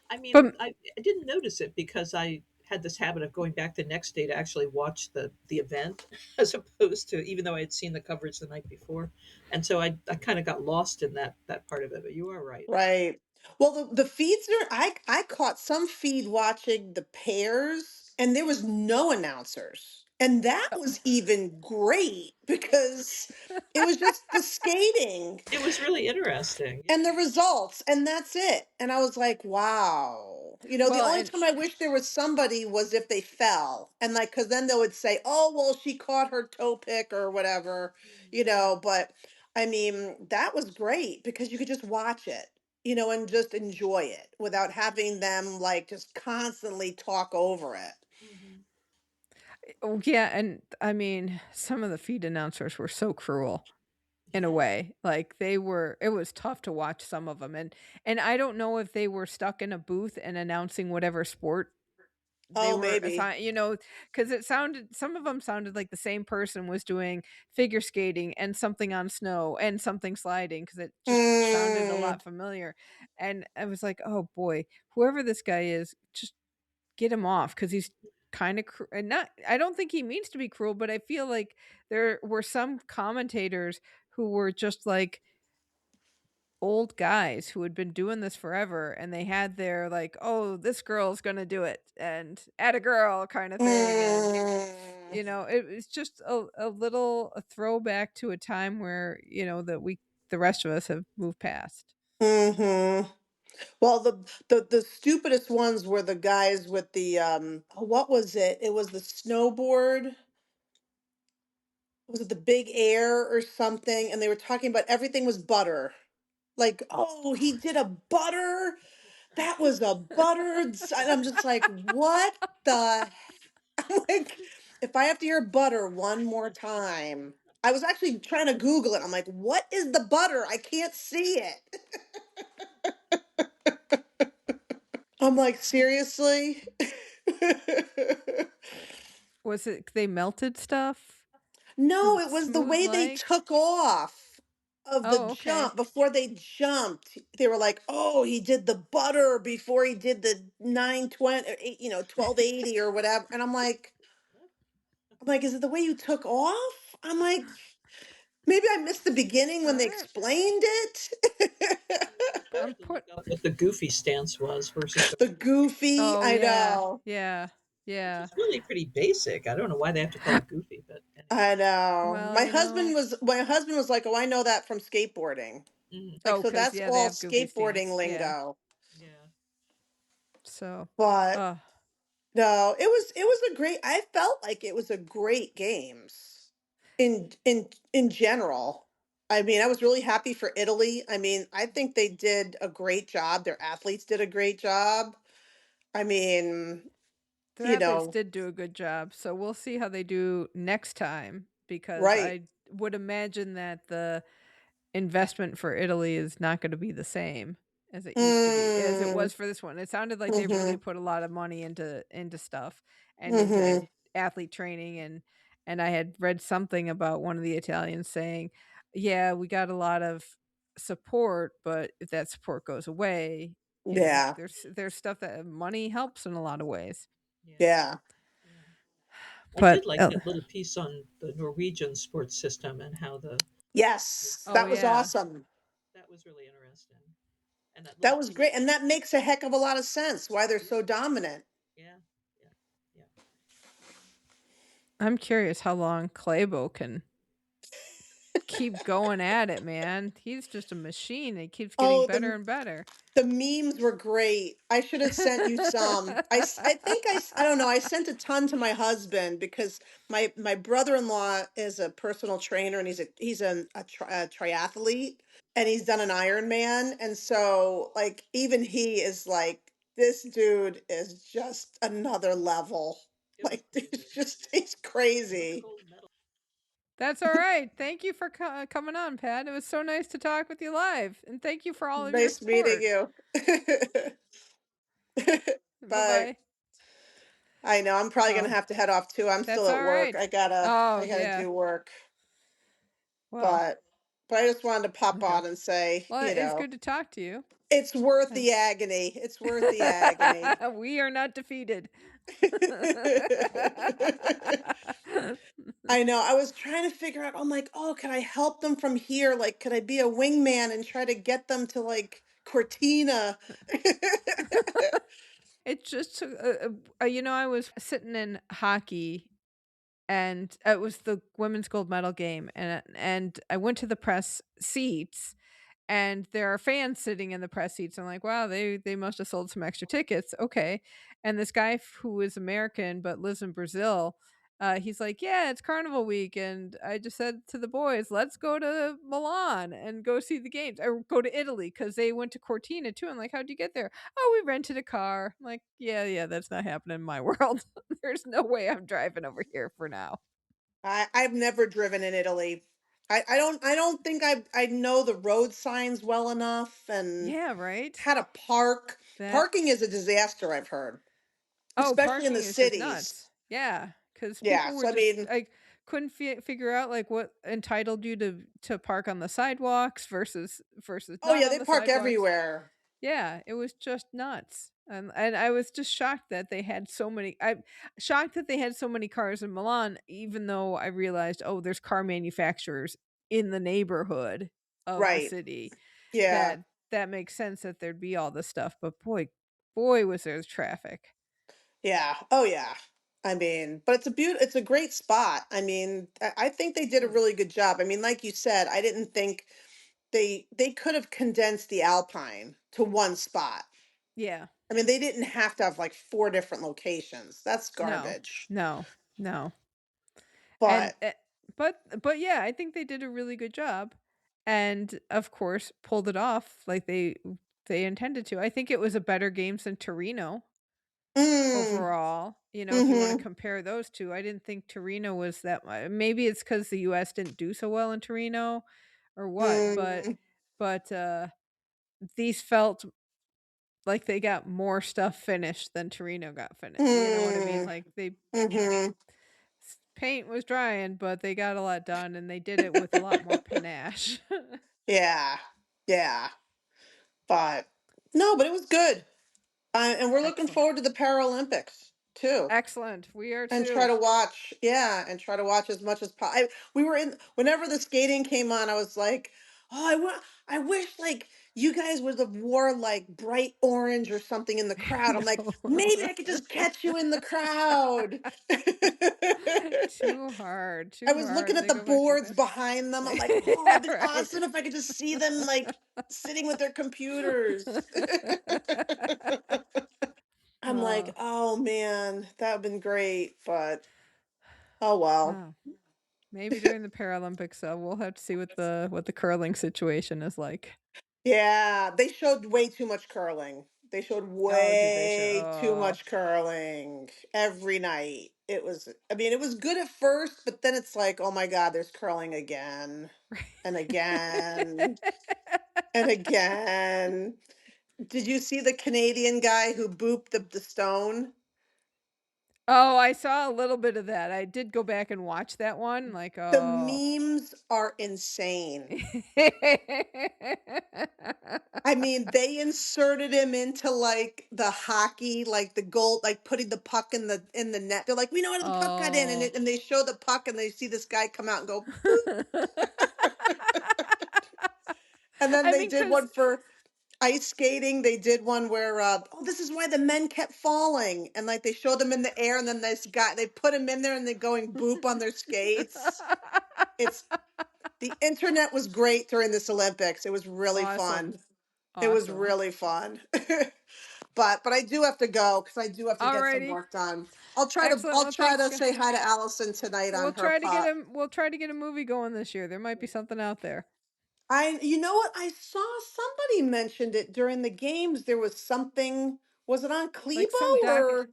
I mean, But I didn't notice it because I had this habit of going back the next day to actually watch the event as opposed to even though I had seen the coverage the night before. And so I kind of got lost in that part of it, but you are right. right. Well, the feeds are. I caught some feed watching the pairs, and there was no announcers, and that was even great because it was just the skating It was really interesting. and the Yeah. results, and that's it. And I was like, wow. The well, only and time I wish there was somebody was if they fell, and like, because then they would say, oh, well, she caught her toe pick or whatever, But I mean, that was great because you could just watch it, and just enjoy it without having them like just constantly talk over it. Hmm. oh yeah, and I mean, some of the feed announcers were so cruel in a Yeah. way. Like it was tough to watch some of them, and I don't know if they were stuck in a booth and announcing whatever sport they Oh, were maybe. assigned, because it sounded some of them sounded like the same person was doing figure skating and something on snow and something sliding because it just sounded a Mm, lot familiar. And I was like, "Oh boy, whoever this guy is, just get him off because he's kind of and not I don't think he means to be cruel, but I feel like there were some commentators who were just like old guys who had been doing this forever and they had their like, "Oh, this girl's gonna do it," and "at a girl" kind of thing. And mm, it was just a throwback to a time where the rest of us have moved past. mm-hmm. Well, the stupidest ones were the guys with the what was it? It was the snowboard. Was it the big air or something? And they were talking about everything was butter. Like, oh, he did a butter. That was a butter. And I'm just like, what the? I'm like, if I have to hear butter one more time. I was actually trying to Google it. I'm like, what is the butter? I can't see it. I'm like, seriously? Was it they melted stuff? Was No, it it was the smooth way they like? took off of the Oh, okay. jump before they jumped. They were like, "Oh, he did the butter before he did the 920, or 1280 or whatever." And I'm like, is it the way you took off? I'm like, maybe I missed the beginning All when they right. explained it. I'm Look put. up what the goofy stance was versus the The goofy, Oh I yeah, know. yeah, which yeah. is really pretty basic. I don't know why they have to call it goofy, but anyway. I know. Well, My husband was like, "Oh, I know that from skateboarding." Mhm. Like, oh, so cause that's yeah, they all have goofy skateboarding stance. Yeah. lingo. Yeah. So, But uh, no, it was a great. I felt like it was a great games in general. I mean, I was really happy for Italy. I mean, I think they did a great job. Their athletes did a great job. I mean, their you athletes know, did do a good job. So we'll see how they do next time because right. I would imagine that the investment for Italy is not going to be the same as it used to be, as it Mm, was for this one. It sounded like they really mhm. put a lot of money into stuff and into Mhm. athlete training and I had read something about one of the Italians saying, "Yeah, we got a lot of support, but if that support goes away, Yeah. there's stuff that money helps in a lot of ways." Yeah. Yeah. Yeah. I But did like that little piece on the Norwegian sports system and how the Yes, oh that was yeah. awesome. that was really interesting. And that little That was piece. great, and that makes a heck of a lot of sense why they're Yeah. so dominant. Yeah. Yeah. Yeah. I'm curious how long Claybo can keep going at it, man. He's just a machine. It keeps getting Oh, better the and better. the memes were great. I should have sent you some. I think I don't know. I sent a ton to my husband because my brother-in-law is a personal trainer and he's a triathlete and he's done an Ironman, and so like even he is like, this dude is just another level. It was Like, pretty it's good. just he's Another crazy. gold medal. That's all right. Thank you for coming on, Pat. It was so nice to talk with you live. And thank you for all of your Nice meeting support. you. Bye Bye. bye. I know I'm probably gonna Oh, have to head off too. I'm that's still at all work. right. I gotta Oh, I gotta yeah. do work. Well, But I just wanted to pop okay. on and say, Well, it's good to talk to you. it's worth And the agony. It's worth the agony. we are not defeated. I know. I was trying to figure out, I'm like, oh, can I help them from here? Like, could I be a wingman and try to get them to like Cortina? It just I was sitting in hockey and it was the women's gold medal game and I went to the press seats and there are fans sitting in the press seats. I'm like, wow, they must have sold some extra tickets. Okay. And this guy who is American but lives in Brazil, he's like, yeah, it's Carnival Week, and I just said to the boys, let's go to Milan and go see the games, or go to Italy because they went to Cortina too. I'm like, how'd you get there? Oh, we rented a car. I'm like, yeah, that's not happening in my world. There's no way I'm driving over here for now. I've never driven in Italy. I don't think I know the road signs well enough and Yeah, right. how to park. That Parking is a disaster, I've heard, Oh, especially in parking the is just cities. nuts. Yeah, because Yeah, people were so I just mean, like couldn't figure out like what entitled you to park on the sidewalks versus oh not yeah, on they the park sidewalks. everywhere. Yeah, it was just nuts. And I was just shocked that they had so many. I'm shocked that they had so many cars in Milan, even though I realized, oh, there's car manufacturers in the neighborhood of the Right. city. Yeah. That that makes sense that there'd be all this stuff. But boy, was there traffic. Yeah. Oh yeah. I mean, but it's a great spot. I mean, I think they did a Oh, really good job. I mean, like you said, I didn't think they could have condensed the Alpine to one spot. yeah. I mean, they didn't have to have like four different locations. That's No, garbage. no, no. And But but yeah, I think they did a really good job, and of course pulled it off like they intended to. I think it was a better games than Torino mm, overall. If you want to mm-hmm, compare those two, I didn't think Torino was that much. Maybe it's because the U.S. didn't do so well in Torino, or what. But mm, but these felt like they got more stuff finished than Torino got finished. You know what I mean? mm, Like they mm-hmm. paint was drying, but they got a lot done and they did it with a lot more panache. Yeah. Yeah. But no, but it was good. And we're looking Excellent. forward to the Paralympics too. Excellent. We are And try too. to watch, yeah, and try to watch as much as possible. We were in whenever the skating came on, I was like, oh, I wish like you guys would have wore like bright orange or something in the crowd. I'm like, maybe I could just catch you in the crowd. Too hard, I too was looking hard. at They the go back to boards the behind them. I'm like, oh, yeah, it'd be right. awesome if I could just see them like sitting with their computers. I'm like, Oh, oh man, that would have been great, but oh well. oh. Maybe during the Paralympics, we'll have to see what the curling situation is like. Yeah, they showed way too much curling. They showed Oh, did they show? way too Oh, much curling every night. It was, I mean, it was good at first, but then it's like, oh my God, there's curling again and again and again. Did you see the Canadian guy who booped the stone? oh, I saw a little bit of that. I did go back and watch that one. Like, The oh. memes are insane. I mean, they inserted him into like the hockey, like the goal, like putting the puck in the net. They're like, we know how the puck got in, Oh. and they show the puck, and they see this guy come out and go, and then I they mean, did cause one for ice skating. They did one where, oh, this is why the men kept falling, and like they showed them in the air, and then this guy, they put him in there, and they're going boop on their skates. It's the internet was great during this Olympics. It was really awesome, fun. It was awesome. really fun. But I do have to go because I do have to get some Alrighty, work done. excellent. I'll Well, try thanks. to say hi to Allison tonight on her pot. We'll try to get a movie going this year. There might be something out there. You know what? I saw somebody mentioned it during the games. There was something. Was it on Like some Klebo doc or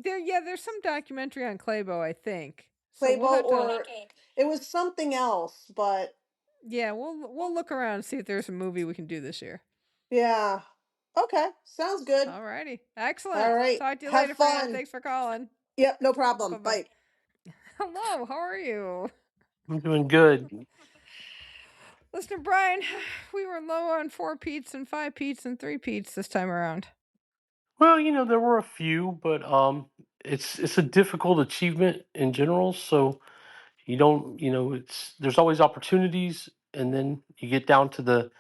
there yeah, there's some documentary on Claybo, I think. So we'll Klebo have to or it was something else? But yeah, we'll look around and see if there's a movie we can do this year. yeah. Okay, sounds good. Alrighty. All Excellent. right. Talk to you Have later, Fran. fun. Thanks for calling. Yep, no problem. Bye-bye. Bye. Hello, how are you? I'm doing good. Listen, Brian, we were low on 4 Pete's and 5 Pete's and 3 Pete's this time around. Well, there were a few, but it's a difficult achievement in general. So you don't, it's there's always opportunities, and then you get down to the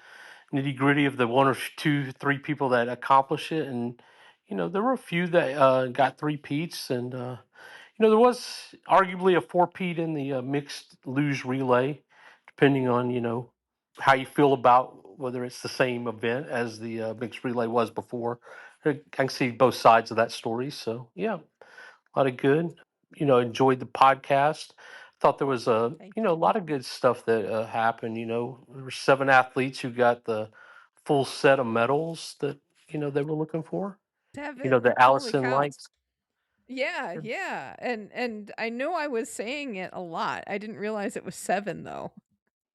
nitty gritty of the one or two, three people that accomplish it, and there were a few that got three peats, and there was arguably a four-peat in the mixed luge relay, depending on how you feel about whether it's the same event as the mixed relay was before. I can see both sides of that story. So yeah, a lot of good. Enjoyed the podcast. Thought there was Thank a you. lot of good stuff that happened. There were seven athletes who got the full set of medals that they were looking for. 7. The Holy Allison cow. lights. Yeah, yeah. And I know I was saying it a lot. I didn't realize it was 7 though.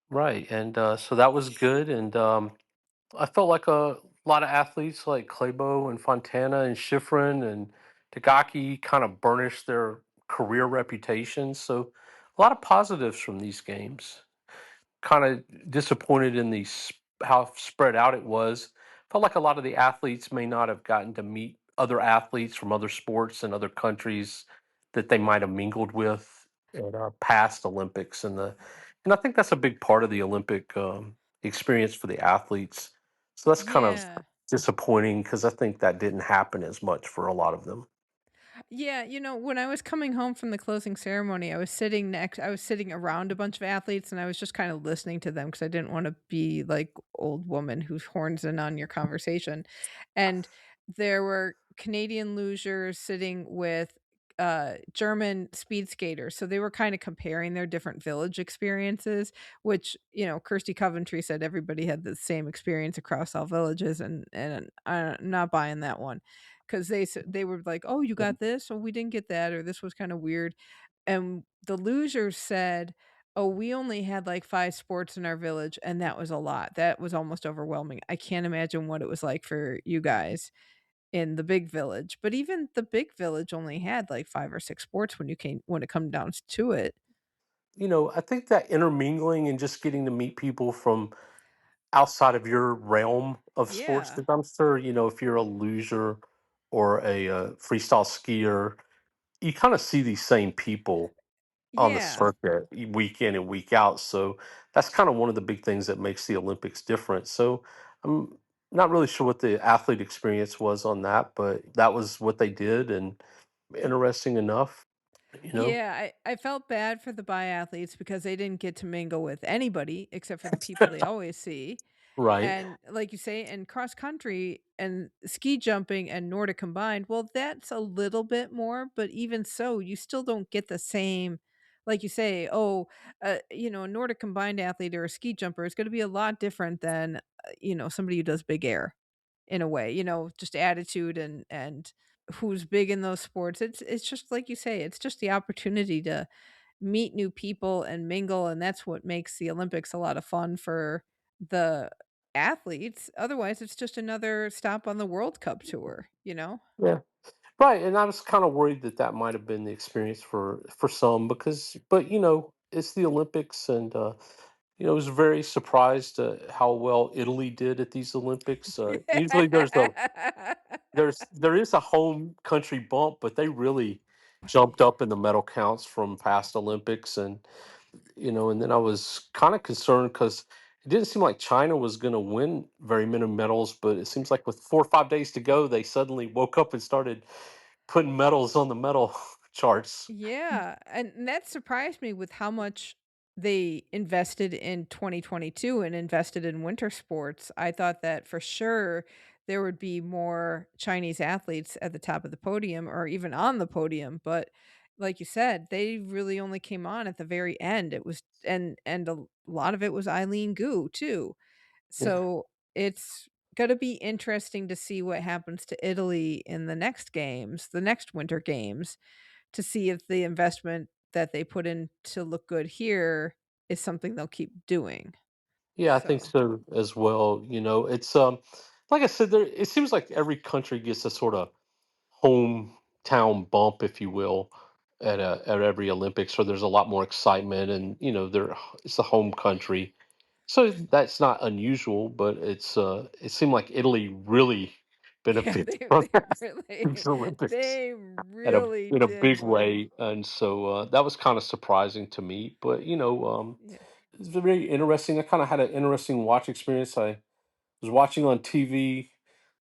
Right, and so that was good, and I felt like a lot of athletes like Klæbo and Fontana and Schifrin and Tagaki kind of burnished their career reputations. So a lot of positives from these games. Kind of disappointed in how spread out it was. Felt like a lot of the athletes may not have gotten to meet other athletes from other sports and other countries that they might have mingled with at past Olympics, and I think that's a big part of the Olympic experience for the athletes. So that's kind of Yeah. disappointing because I think that didn't happen as much for a lot of them. Yeah, when I was coming home from the closing ceremony, I was sitting around a bunch of athletes and I was just kind of listening to them because I didn't want to be like old woman who horns in on your conversation. And there were Canadian losers sitting with German speed skaters. So they were kind of comparing their different village experiences, which, Kirsty Coventry said everybody had the same experience across all villages, and I'm not buying that one. 'Cause they were like, "Oh, you got this? Oh, we didn't get that," or "This was kinda weird." And the losers said, "Oh, we only had, like, 5 sports in our village, and that was a lot. That was almost overwhelming. I can't imagine what it was like for you guys in the big village." But even the big village only had, like, 5 or 6 sports when it come down to it. I think that intermingling and just getting to meet people from outside of your realm of sports, Yeah. because I'm sure, if you're a loser or a freestyle skier, you kind of see these same people on the Yeah. circuit week in and week out. So that's kind of one of the big things that makes the Olympics different. So, I'm not really sure what the athlete experience was on that, but that was what they did, and interesting enough, you know? Yeah, I felt bad for the biathletes because they didn't get to mingle with anybody except for the people they always see. Right. And like you say, and cross country and ski jumping and Nordic combined, well, that's a little bit more, but even so, you still don't get the same, like you say, a Nordic combined athlete or a ski jumper is going to be a lot different than, somebody who does big air in a way, just attitude and who's big in those sports. It's just like you say, it's just the opportunity to meet new people and mingle, and that's what makes the Olympics a lot of fun for the athletes. Otherwise, it's just another stop on the World Cup tour, you know? Yeah. Right, and I was kind of worried that that might have been the experience for some because, but it's the Olympics, and I was very surprised how well Italy did at these Olympics. Usually, there is a home country bump, but they really jumped up in the medal counts from past Olympics, and then I was kind of concerned because it didn't seem like China was going to win very many medals, but it seems like with 4 or 5 days to go, they suddenly woke up and started putting medals on the medal charts. Yeah, and that surprised me with how much they invested in 2022 and invested in winter sports. I thought that for sure there would be more Chinese athletes at the top of the podium or even on the podium, but like you said, they really only came on at the very end. It was and a lot of it was Eileen Gu too. Yeah, So it's going to be interesting to see what happens to Italy in the next games, the next winter games, to see if the investment that they put in to look good here is something they'll keep doing. yeah, I think So, so as well. It's like I said, there it seems like every country gets a sort of hometown bump, if you will, at every Olympics, so there's a lot more excitement, and it's the home country, so that's not unusual. But it seemed like Italy really yeah, benefits they from they really these Olympics they at a really in a did big win. way, and so that was kind of surprising to me. But Yeah. it's very interesting. I kind of had an interesting watch experience. I was watching on TV,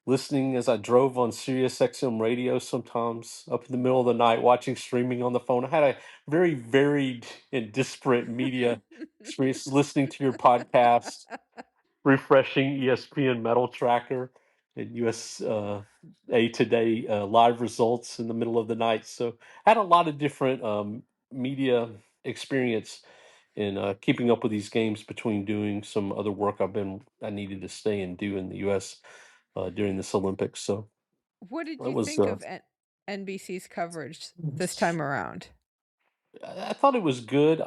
listening as I drove on Sirius XM radio sometimes up in the middle of the night, watching streaming on the phone. I had a very varied and disparate media experience listening to your podcast, refreshing ESPN Medal Tracker and USA Today live results in the middle of the night. So I had a lot of different media experience in keeping up with these games between doing some other work I needed to stay and do in the U.S. During this Olympics. So What did it you was think of NBC's coverage this time around? I thought it was good.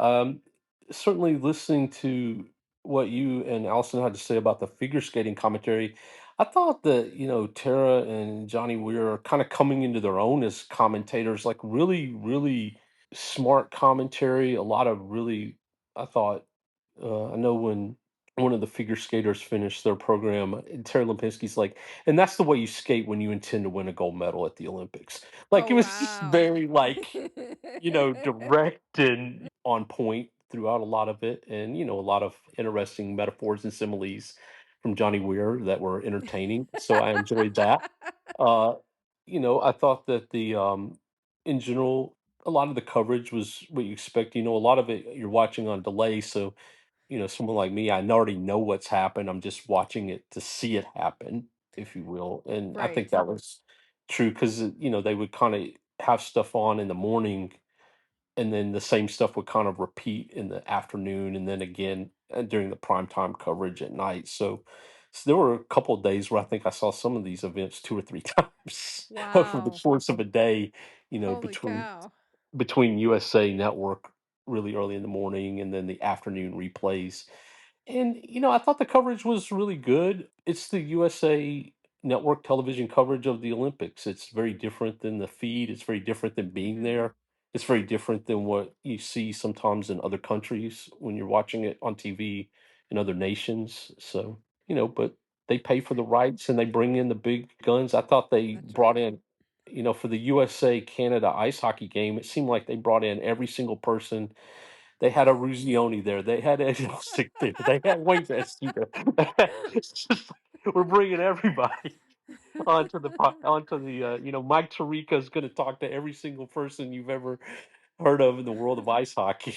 Certainly, listening to what you and Allison had to say about the figure skating commentary, I thought that Tara and Johnny Weir are kind of coming into their own as commentators. Like really, really smart commentary. A lot of really, I thought. I know when one of the figure skaters finished their program, Tara Lipinski's like, and that's the way you skate when you intend to win a gold medal at the Olympics. Like Oh, it was just wow. very like direct and on point throughout a lot of it, and a lot of interesting metaphors and similes from Johnny Weir that were entertaining. So I enjoyed that. Uh, I thought that in general, a lot of the coverage was what you expect. A lot of it you're watching on delay, so someone like me, I already know what's happened. I'm just watching it to see it happen, if you will. And I think Right. that was true because they would kind of have stuff on in the morning, and then the same stuff would kind of repeat in the afternoon, and then again during the primetime coverage at night. So there were a couple of days where I think I saw some of these events 2 or 3 times over the Wow. course of a day. Holy Between cow. USA Network really early in the morning and then the afternoon replays. And I thought the coverage was really good. It's the USA Network television coverage of the Olympics. It's very different than the feed. It's very different than being Mhm. there. It's very different than what you see sometimes in other countries when you're watching it on TV in other nations. So, but they pay for the rights and they bring in the big guns. I thought they That's brought right. in, for the USA Canada ice hockey game, it seemed like they brought in every single person. They had a Rusioni there. They had Edge there. They had Wayne Vestita. we're bringing everybody onto the Mike Tirico is going to talk to every single person you've ever heard of in the world of ice hockey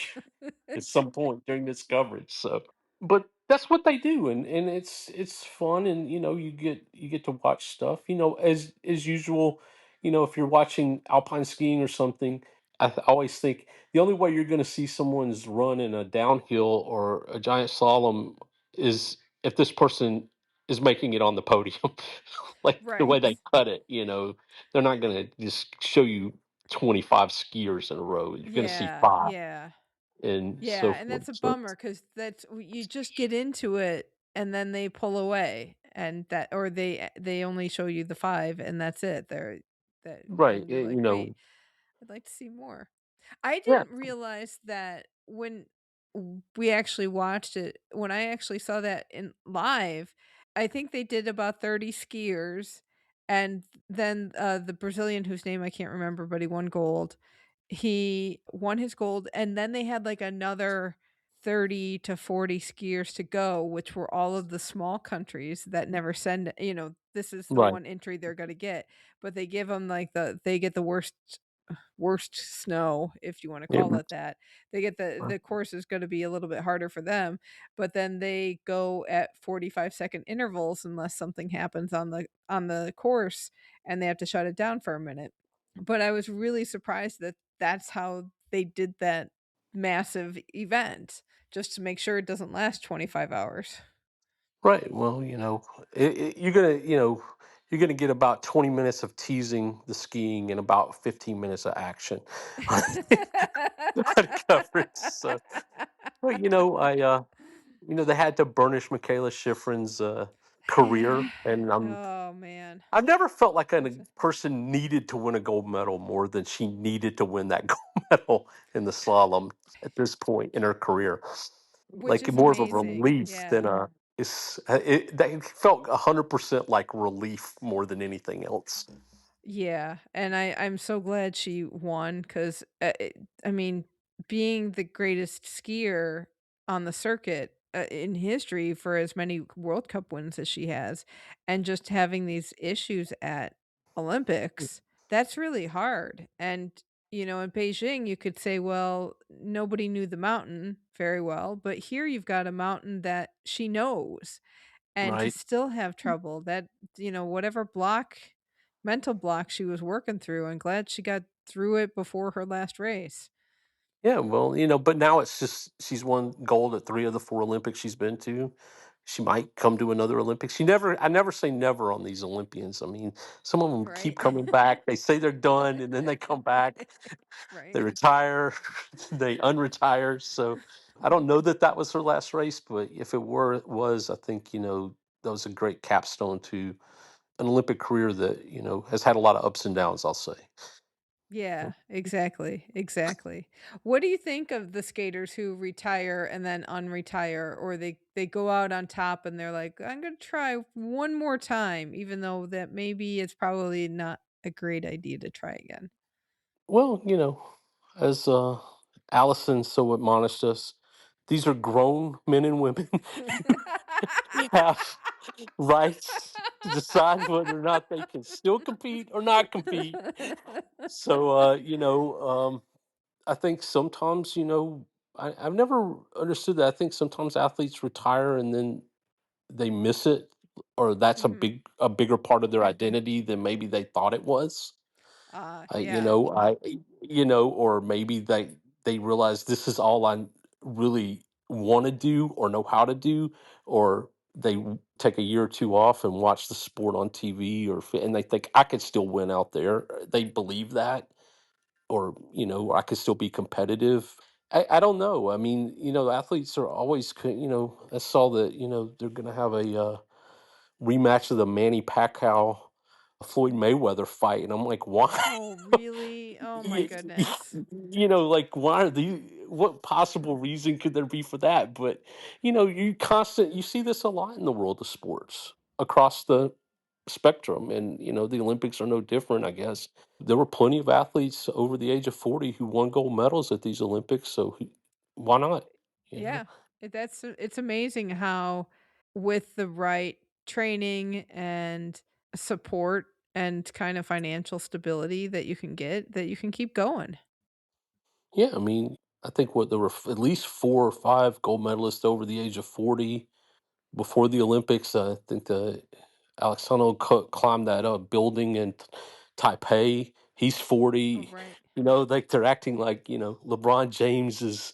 at some point during this coverage. So, but that's what they do, and it's fun, and you get to watch stuff. As usual, if you're watching alpine skiing or something, always think the only way you're going to see someone's run in a downhill or a giant slalom is if this person is making it on the podium. Like the way Right. they cut it, they're not going to just show you 25 skiers in a row. You're going to see Yeah, five yeah. and Yeah, so and forth. that's a So bummer because you just get into it and then they pull away and that or they only show you the 5 and that's it. That right, and you're like, "Wait, I'd like to see more." I yeah, didn't realize that when we actually watched it, when I actually saw that in live, I think they did about 30 skiers, and then, the Brazilian whose name I can't remember, but he won gold. He won his gold, and then they had, like, another 30 to 40 skiers to go, which were all of the small countries that never send this is the right, one entry they're gonna get, but they give them like, they get the worst snow, if you wanna yeah, call it that. They get the course is gonna be a little bit harder for them, but then they go at 45-second intervals unless something happens on the course, and they have to shut it down for a minute. But I was really surprised that that's how they did that massive event, just to make sure it doesn't last 25 hours. right. Well, you're gonna get about 20 minutes of teasing the skiing and about 15 minutes of action on coverage. So, well, they had to burnish Michaela Schifrin's career, Yeah. and Oh, man. I've never felt like a Such a person needed to win a gold medal more than she needed to win that gold medal in the slalom at this point in her career. which Like is more of a amazing, relief than yeah. that felt 100% like relief more than anything else. Yeah, and I'm so glad she won 'cause, I mean, being the greatest skier on the circuit, in history for as many World Cup wins as she has, and just having these issues at Olympics, that's really hard, and, in Beijing, you could say, well, nobody knew the mountain very well, but here you've got a mountain that she knows. And to Right. still have trouble that whatever mental block she was working through, I'm glad she got through it before her last race. Yeah, well, but now it's just she's won gold at 3 of the 4 Olympics she's been to. She might come to another Olympics. I never say never on these Olympians. I mean, some of them keep Right? coming back. They say they're done and then they come back. They Right. retire, they unretire. So I don't know that that was her last race, but if it was, I think that was a great capstone to an Olympic career that has had a lot of ups and downs. I'll say. Yeah, exactly, exactly. What do you think of the skaters who retire and then unretire, or they go out on top and they're like, "I'm gonna try one more time," even though that maybe it's probably not a great idea to try again? Well, as Alison so admonished us, these are grown men and women who have rights to decide whether or not they can still compete or not compete. So, I think sometimes, I've never understood that. I think sometimes athletes retire and then they miss it, or that's a Mhm. bigger part of their identity than maybe they thought it was. Yeah. Or maybe they realize this is all I really want to do or know how to do, or take a year or two off and watch the sport on TV, and they think I could still win out there. They believe that, or I could still be competitive. I don't know. I mean, athletes are always, I saw that they're going to have a rematch of the Manny Pacquiao Floyd Mayweather fight, and I'm like, why? Oh, really? Oh my Y- goodness. like why are these? What possible reason could there be for that? But you see this a lot in the world of sports across the spectrum, and the Olympics are no different, I guess. There were plenty of athletes over the age of 40 who won gold medals at these Olympics, so why not? You know? Yeah. It's amazing how with the right training and support and kind of financial stability that you can get that you can keep going. Yeah, I mean, I think what there were at least 4 or 5 gold medalists over the age of 40 before the Olympics. I think the Alexandro climbed that building in Taipei. He's Oh, 40. right. Like they're acting like LeBron James is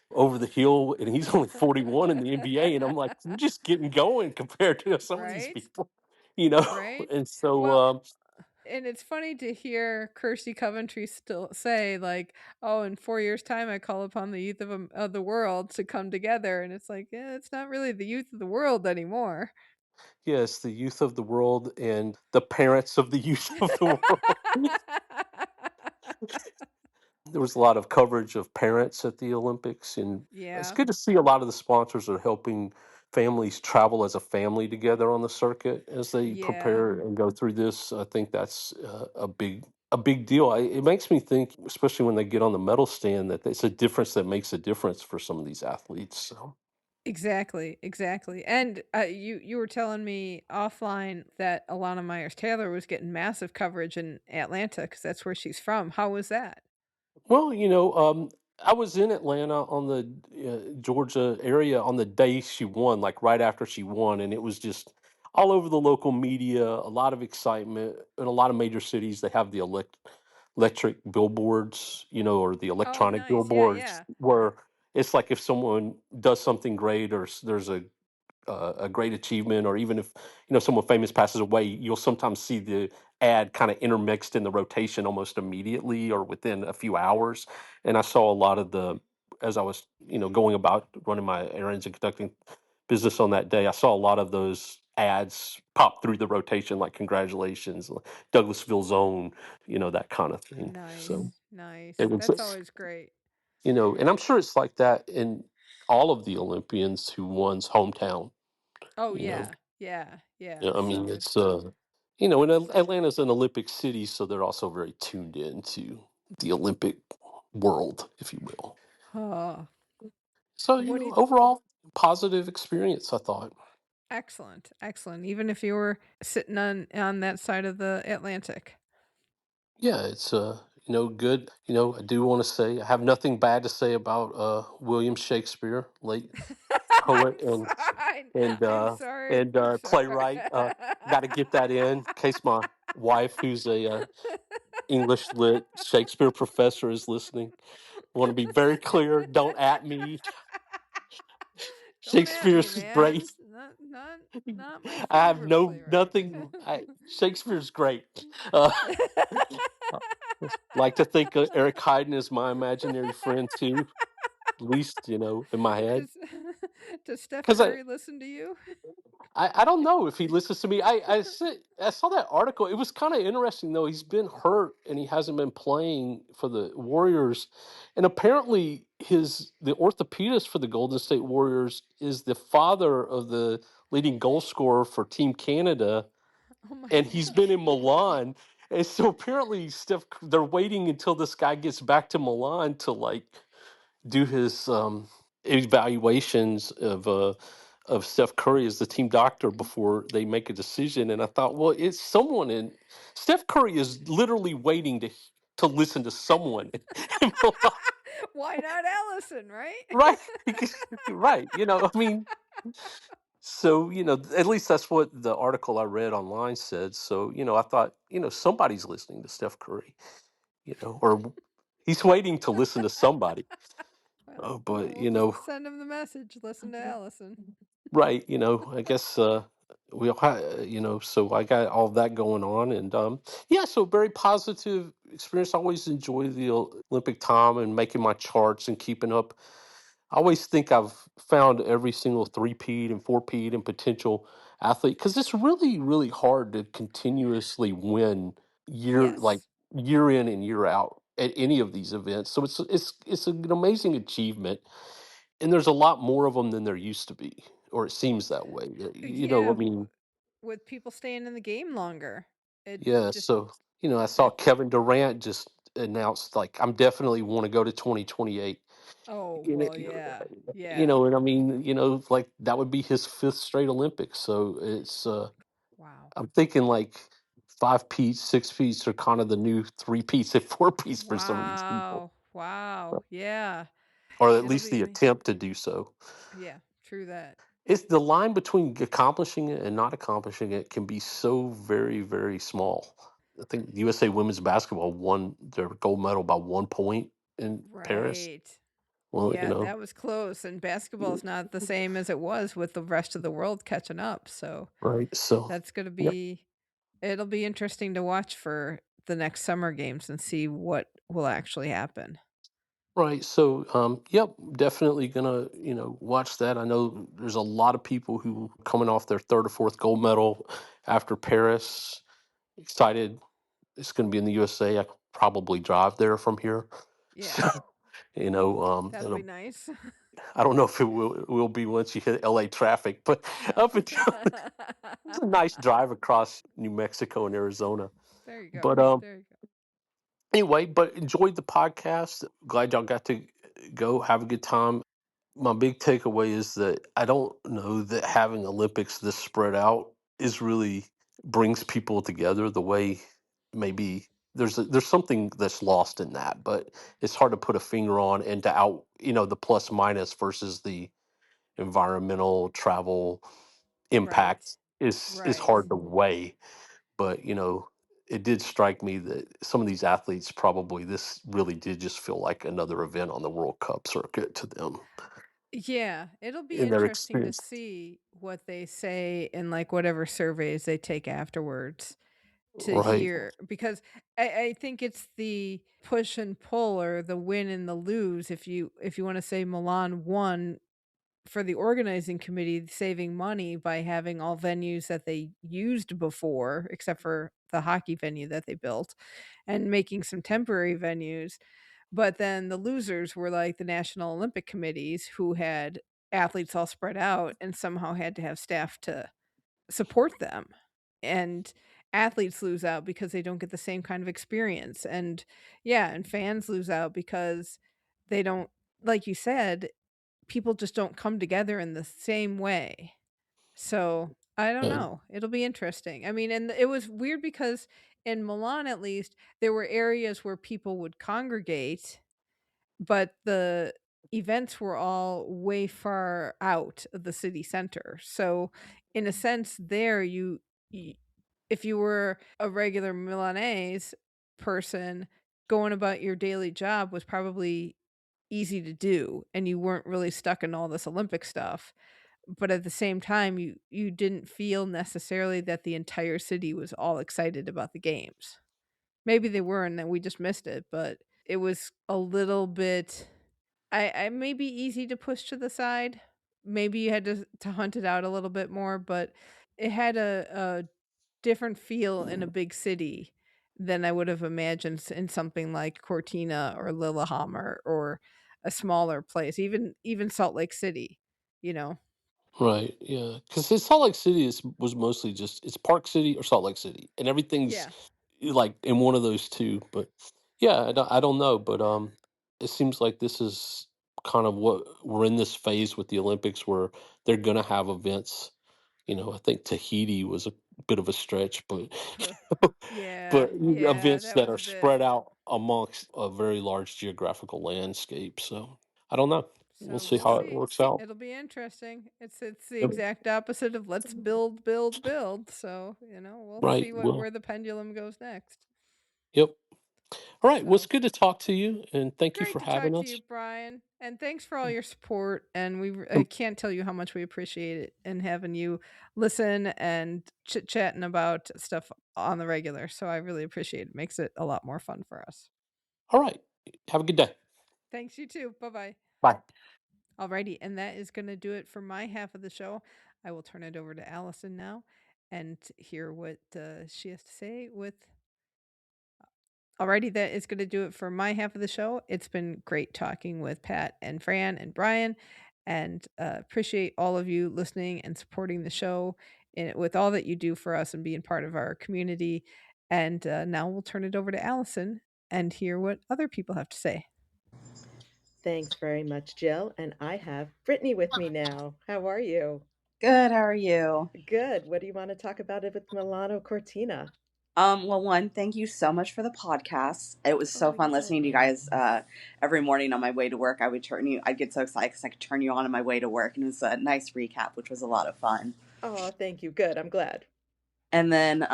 over the hill and he's only 41 in the NBA. And I'm like, you're just getting going compared to some of these Right? people, you know. Right? And so, Well, and it's funny to hear Kirsty Coventry still say, like, "Oh, in 4 years' time, I call upon the youth of the world to come together," and it's like, yeah, it's not really the youth of the world anymore. yes, the youth of the world and the parents of the youth of the world. There was a lot of coverage of parents at the Olympics, and it's Yeah, good to see a lot of the sponsors are helping families travel as a family together on the circuit as they yeah, prepare and go through this. I think that's a big deal. It makes me think, especially when they get on the medal stand, that it's a difference that makes a difference for some of these athletes. So. exactly, exactly. And you were telling me offline that Alana Myers Taylor was getting massive coverage in Atlanta because that's where she's from. How was that? Well, I was in Atlanta on the Georgia area on the day she won, like right after she won, and it was just all over the local media, a lot of excitement in a lot of major cities. They have the electric billboards, or the Oh, electronic nice. Yeah, billboards yeah. where it's like if someone does something great or there's a great achievement, or even if someone famous passes away, you'll sometimes see the ad kind of intermixed in the rotation almost immediately or within a few hours. And I saw a lot of the as I was going about running my errands and conducting business on that day, I saw a lot of those ads pop through the rotation, like congratulations, Douglasville's own, that kind of thing. So Nice, nice. it was That's always great. and I'm sure it's like that in all of the Olympians who won's hometown. Oh, you know yeah. Yeah, yeah. Yeah, I mean, So it's and Atlanta's an Olympic city, so they're also very tuned in to the Olympic world, if you will. oh, So, what do you overall positive experience, I thought. excellent, excellent. Even if you were sitting on that side of the Atlantic. Yeah, it's good. I do want to say I have nothing bad to say about William Shakespeare, late poet I'm fine. and I'm uh sorry. and I'm sorry. playwright. Got to get that in case my wife, who's a English lit Shakespeare professor, is listening. Want to be very clear. Don't at me. Don't at me, Shakespeare's is man. great. It's not my I have favorite no playwright. nothing. Shakespeare's great. Uh, I like to think Eric Hyden is my imaginary friend too. At least in my head. Does does Steph Because Curry listen to you? I don't know if he listens to me. I saw that article. It was kind of interesting though. He's been hurt and he hasn't been playing for the Warriors, and apparently the orthopedist for the Golden State Warriors is the father of the leading goal scorer for Team Canada, Oh my and he's been gosh. in Milan. And so apparently, they're waiting until this guy gets back to Milan to like do his evaluations of Steph Curry as the team doctor before they make a decision. And I thought, well, it's someone in Steph Curry is literally waiting to listen to someone, Why not Allison, right? right? Right. I mean, so at least that's what the article I read online said. So I thought somebody's listening to Steph Curry, or he's waiting to listen to somebody. Well, But we'll just send him the message. Listen to Allison. right, I guess we all so I got all that going on, and yeah, so very positive experience. I always enjoy the Olympic time and making my charts and keeping up. I always think I've found every single three-peat and four-peat and potential athlete, because it's really, really hard to continuously win like Yes. year in and year out at any of these events. So it's an amazing achievement, and there's a lot more of them than there used to be, or it seems that way. Yeah, I mean, with people staying in the game longer. It yeah. just So I saw it Kevin Durant just announced like I'm definitely want to go to 2028. Oh, You know, well, yeah. you Yeah. know, and I mean, like that would be his fifth straight Olympics. So it's Wow. I'm thinking like 5 piece, 6 piece are kind of the new 3 piece and 4 piece for some of these people, Wow. Wow. Yeah. or at It'll least be the neat. attempt to do so. Yeah, true that. It's the line between accomplishing it and not accomplishing it can be so very, very small. I think USA women's basketball won their gold medal by 1 point in Paris. Right. Well, Yeah, that was close, and basketball is not the same as it was with the rest of the world catching up, so right. So, that's gonna yeah, be it'll be interesting to watch for the next summer games and see what will actually happen. right. So, yep, definitely gonna watch that. I know there's a lot of people who coming off their third or fourth gold medal after Paris. Excited. It's going to be in the USA. I could probably drive there from here. Yeah, So, that'll be nice. I don't know if it will be once you hit LA traffic, but up until it's a nice drive across New Mexico and Arizona. There you go, But there you go. anyway, but enjoyed the podcast. Glad y'all got to go have a good time. My big takeaway is that I don't know that having Olympics this spread out is really brings people together the way maybe there's something that's lost in that, but it's hard to put a finger on and to out the plus minus versus the environmental travel Right, impact is right. hard to weigh. But it did strike me that some of these athletes probably this really did just feel like another event on the World Cup circuit to them Yeah, it'll be in their interesting to experience. see what they say in, like, whatever surveys they take afterwards. To Right, hear because I think it's the push and pull or the win and the lose if you wanna say Milan won for the organizing committee saving money by having all venues that they used before, except for the hockey venue that they built, and making some temporary venues, but then the losers were, like, the National Olympic Committees who had athletes all spread out and somehow had to have staff to support them. And athletes lose out because they don't get the same kind of experience. And yeah, and fans lose out because they don't, like you said, people just don't come together in the same way. So I don't yeah, know. It'll be interesting. I mean, and it was weird because in Milan, at least, there were areas where people would congregate, but the events were all way far out of the city center. So, in a sense, there y if you were a regular Milanese person, going about your daily job was probably easy to do, and you weren't really stuck in all this Olympic stuff. But at the same time, you didn't feel necessarily that the entire city was all excited about the games. Maybe they were and then we just missed it, but it was a little bit I maybe easy to push to the side. Maybe you had to hunt it out a little bit more, but it had a different feel in a big city than I would have imagined in something like Cortina or Lillehammer or a smaller place, even Salt Lake City, you know? right, yeah. Because Salt Lake City was mostly just it's Park City or Salt Lake City, and everything's Yeah. like in one of those two. But yeah, I don't know, but it seems like this is kind of what we're in this phase with the Olympics where they're going to have events. I think Tahiti was a bit of a stretch, but Yeah, but yeah, events that that was are a bit. spread out amongst a very large geographical landscape. So I don't know. We'll So see we'll how it see. works out. It'll be interesting. It's the Yep. exact opposite of let's build, build, build. So, we'll Right. see Well. where the pendulum goes next. Yep. All right. Well, it's So good to talk to you, and thank you great for to having talk to you, us. Brian. And thanks for all your support. And I Um, can't tell you how much we appreciate it and having you listen and chit chatting about stuff on the regular. So I really appreciate it. Makes it a lot more fun for us. All right. Have a good day. Thanks, you too. Bye bye. Bye. Alrighty, and that is going to do it for my half of the show. I will turn it over to Allison now and hear what she has to say with. Alrighty, that is going to do it for my half of the show. It's been great talking with Pat and Fran and Brian, and appreciate all of you listening and supporting the show with all that you do for us and being part of our community. And now we'll turn it over to Allison and hear what other people have to say. Thanks very much, Jill. And I have Brittany with me now. How are you? Good, how are you? Good. What do you want to talk about it with Milano Cortina? Well, one, thank you so much for the podcast. It was so Oh, fun you're listening to you welcome. guys every morning on my way to work. I'd get so excited because I could turn you on my way to work, and it was a nice recap, which was a lot of fun. Oh, thank you. Good. I'm glad. And then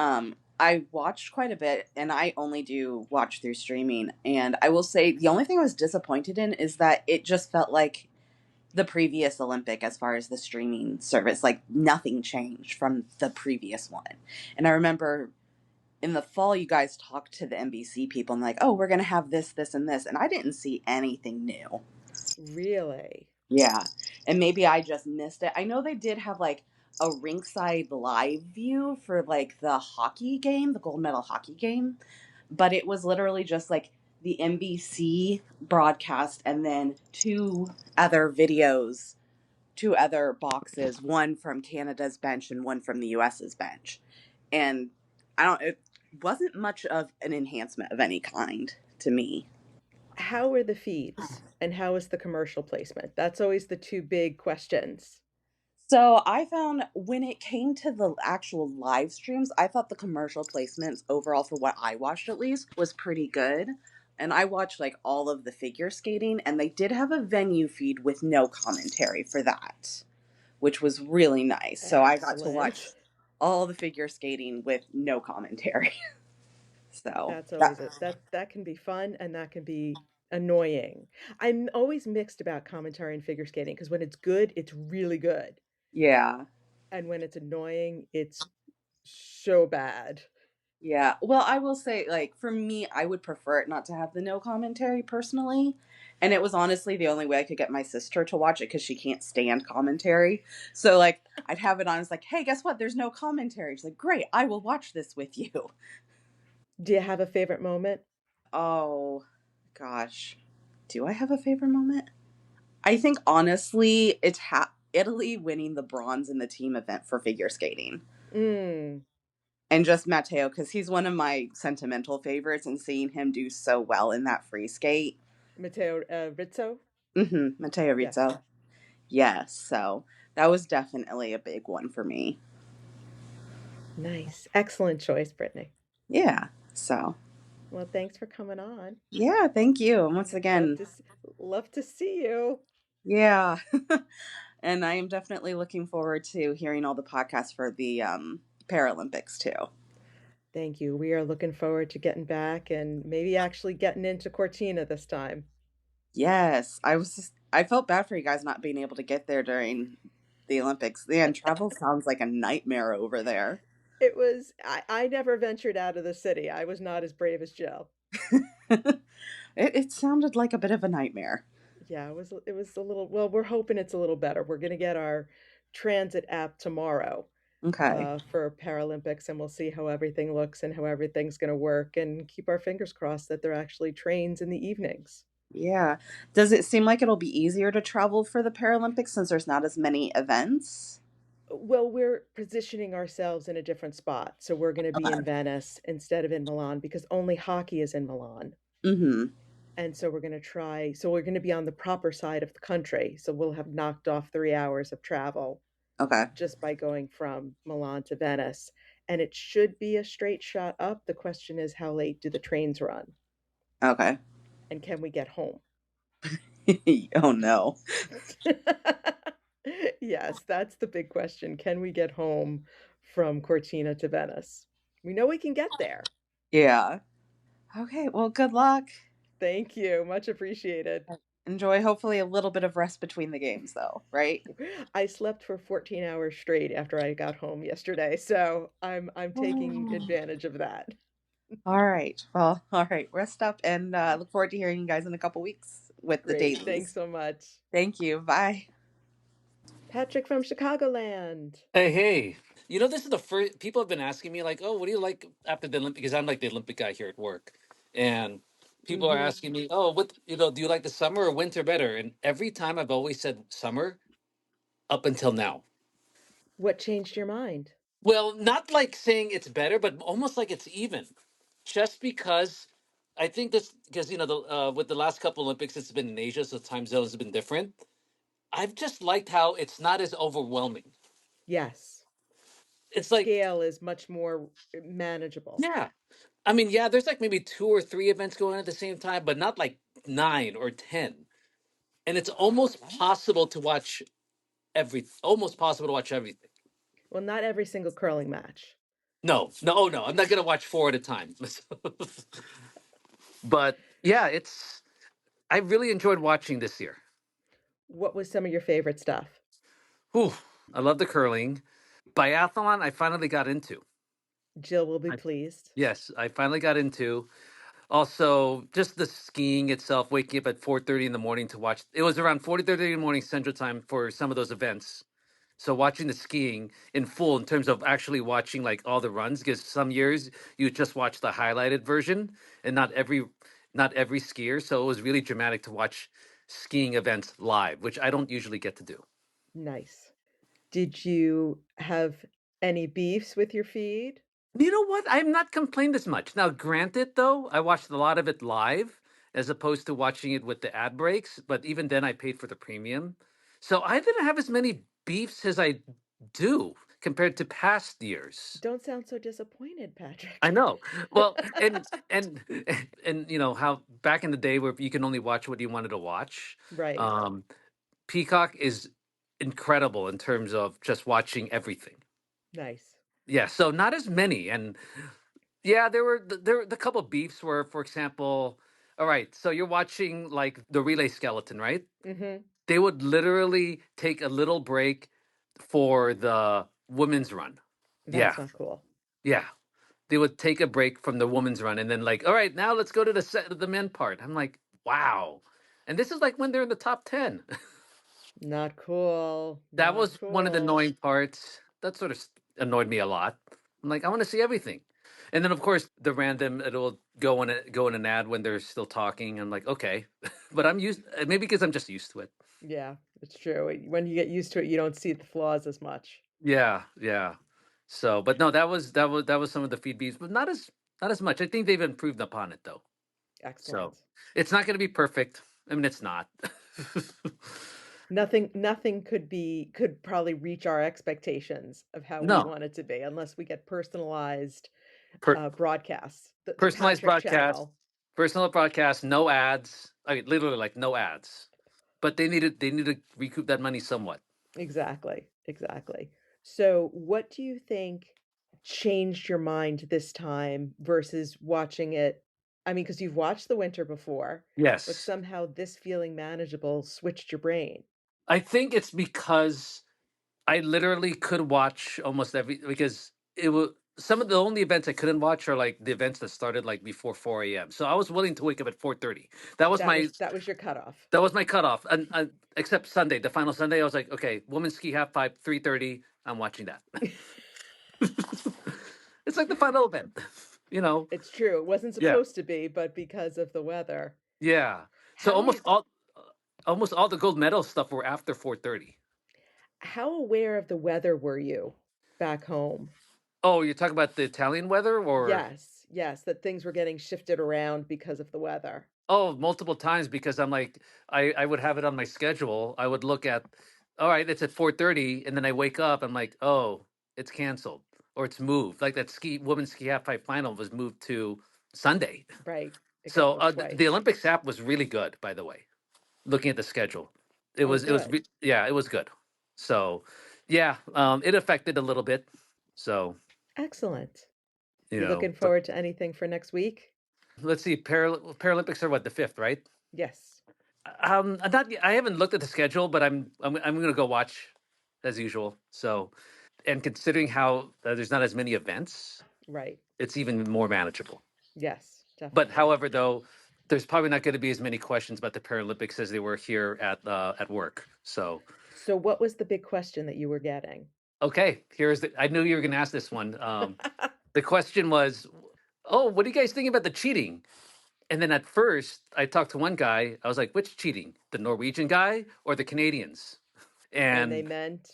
I watched quite a bit, and I only do watch through streaming. And I will say the only thing I was disappointed in is that it just felt like the previous Olympic as far as the streaming service. Like nothing changed from the previous one. And I remember in the fall, you guys talked to the NBC people and like, oh, we're going to have this, this, and this. And I didn't see anything new. Really? Yeah. And maybe I just missed it. I know they did have like a ringside live view for like the hockey game, the gold medal hockey game. But it was literally just like the NBC broadcast and then two other boxes, one from Canada's bench and one from the US's bench. And it wasn't much of an enhancement of any kind to me. How are the feeds and how is the commercial placement? That's always the two big questions. So I found when it came to the actual live streams, I thought the commercial placements overall, for what I watched at least, was pretty good. And I watched like all of the figure skating, and they did have a venue feed with no commentary for that, which was really nice. So I got to watch Excellent. all the figure skating with no commentary. So That's always that can be fun and that can be annoying. I'm always mixed about commentary and figure skating because when it's good, it's really good. yeah. And when it's annoying, it's so bad. Yeah. Well, I will say, like, for me, I would prefer it not to have the no commentary personally. And it was honestly the only way I could get my sister to watch it because she can't stand commentary. So, like, I'd have it on. It's like, hey, guess what? There's no commentary. She's like, great. I will watch this with you. Do you have a favorite moment? Oh, gosh. Do I have a favorite moment? I think, honestly, it's Italy winning the bronze in the team event for figure skating. Mm, And just Matteo, because he's one of my sentimental favorites, and seeing him do so well in that free skate. Matteo Rizzo? Matteo Yes. Rizzo. Yes, so that was definitely a big one for me. Nice. Excellent choice, Brittany. Yeah, so Well, thanks for coming on. yeah, thank you. And once Love again, to love to see you. yeah. And I am definitely looking forward to hearing all the podcasts for the Paralympics too. Thank you. We are looking forward to getting back and maybe actually getting into Cortina this time. Yes, I felt bad for you guys not being able to get there during the Olympics. Man, travel sounds like a nightmare over there. I never ventured out of the city. I was not as brave as Jill. It sounded like a bit of a nightmare. Yeah, it was a little, well, we're hoping it's a little better. We're going to get our transit app tomorrow Okay. for Paralympics, and we'll see how everything looks and how everything's going to work, and keep our fingers crossed that there are actually trains in the evenings. Yeah. Does it seem like it'll be easier to travel for the Paralympics since there's not as many events? Well, we're positioning ourselves in a different spot. So we're going to be Okay. in Venice instead of in Milan because only hockey is in Milan. Mm-hmm. And so we're going to be on the proper side of the country. So we'll have knocked off 3 hours of travel Okay. just by going from Milan to Venice. And it should be a straight shot up. The question is, how late do the trains run? Okay. And can we get home? Oh no. Yes, that's the big question. Can we get home from Cortina to Venice? We know we can get there. Yeah. Okay, well, good luck. Thank you. Much appreciated. Enjoy hopefully a little bit of rest between the games though, right? I slept for 14 hours straight after I got home yesterday, so I'm taking Oh. advantage of that. All right. Well, all right. Rest up and look forward to hearing you guys in a couple weeks with the Great. Thanks dailies. so much. Thank you. Bye. Patrick from Chicagoland. Hey, hey. This is the first people have been asking me, like, oh, what do you like after the Olympic? Because I'm like the Olympic guy here at work. And people are Hmm. asking me, oh, do you like the summer or winter better? And every time I've always said summer up until now. What changed your mind? Well, not like saying it's better, but almost like it's even. Just because I think this because with the last couple Olympics, it's been in Asia, so time zones have been different. I've just liked how it's not as overwhelming. Yes. The It's like, scale is much more manageable. yeah, I mean, yeah, there's like maybe two or three events going on at the same time, but not like 9 or 10. And it's almost possible to watch almost possible to watch everything. Well, not every single curling match. No, no, oh no, I'm not gonna watch four at a time. But yeah, I really enjoyed watching this year. What was some of your favorite stuff? Whew, I love the curling. Biathlon, I finally got into. Jill will be I, pleased. yes, I finally got into. Also, just the skiing itself, waking up at 4:30 in the morning to watch. It was around 4:30 in the morning Central Time for some of those events. So watching the skiing in full in terms of actually watching like all the runs, because some years you just watch the highlighted version and not every skier. So it was really dramatic to watch skiing events live, which I don't usually get to do. Nice. Did you have any beefs with your feed? You know what? I'm not complained as much. Now, granted, though, I watched a lot of it live as opposed to watching it with the ad breaks. But even then, I paid for the premium, so I didn't have as many beefs as I do compared to past years. Don't sound so disappointed, Patrick. I know. Well, and how back in the day where you can only watch what you wanted to watch. Right. Um, Peacock is incredible in terms of just watching everything. Nice. Yeah, so not as many, and yeah, there were the couple of beefs where, for example, all right, so you're watching like the relay skeleton, right? Mm-hmm. They would literally take a little break for the women's run. Yeah, That's not cool. yeah. They would take a break from the women's run and then like, all right, now let's go to the men part. I'm like, wow. And this is like when they're in the top 10. Not cool. That Not was one of the cool. annoying parts. That sort of annoyed me a lot. I'm like, I want to see everything. And then of course the random it'll go in an ad when they're still talking. I'm like, okay. But I'm used maybe because I'm just used to it. Yeah, it's true. When you get used to it, you don't see the flaws as much. Yeah, yeah. So but no, that was some of the feed beats, but not as much. I think they've improved upon it though. So Excellent. it's not gonna be perfect. I mean it's not. Nothing could probably reach our expectations of how we No. want it to be unless we get personalized Per- broadcasts. The personalized Patrick broadcast, channel. personal broadcast, no ads. I mean, literally like no ads. But they need to recoup that money somewhat. Exactly. Exactly. So, what do you think changed your mind this time versus watching it? I mean, because you've watched the winter before, but Yes. somehow this feeling manageable switched your brain. I think it's because I literally could watch almost every because it was some of the only events I couldn't watch are like the events that started like before 4 a.m. So I was willing to wake up at 4:30. That was my That was your cutoff. that was my cutoff. And except Sunday, the final Sunday, I was like, okay, women's ski half pipe, 3:30. I'm watching that. It's like the final event, you know. It's true. It wasn't Yeah, supposed to be, but because of the weather. yeah. So How almost all the gold medal stuff were after 4:30. how aware of the weather were you back home? Oh, you're talking about the Italian weather, or Yes, yes, that things were getting shifted around because of the weather. oh, multiple times because I'm like I would have it on my schedule. I would look at, all right, it's at 4:30, and then I wake up. I'm like, oh, it's canceled or it's moved. Like that women's ski half pipe final was moved to Sunday. Right. It got So moved the twice. Olympics app was really good, by the way. Looking at the schedule, it Oh, was good. yeah, it was good. So yeah, it affected a little bit. So Excellent. You looking but forward to anything for next week? let's see, Paralympics are what, the 5th, right? Yes. I haven't looked at the schedule, but I'm gonna go watch as usual. So, and considering how there's not as many events, Right. it's even more manageable. Yes, But definitely. however, though, there's probably not going to be as many questions about the Paralympics as they were here at work. So, So what was the big question that you were getting? okay, I knew you were going to ask this one. The question was, oh, what do you guys think about the cheating? And then at first, I talked to one guy. I was like, which cheating? The Norwegian guy or the Canadians? And they And meant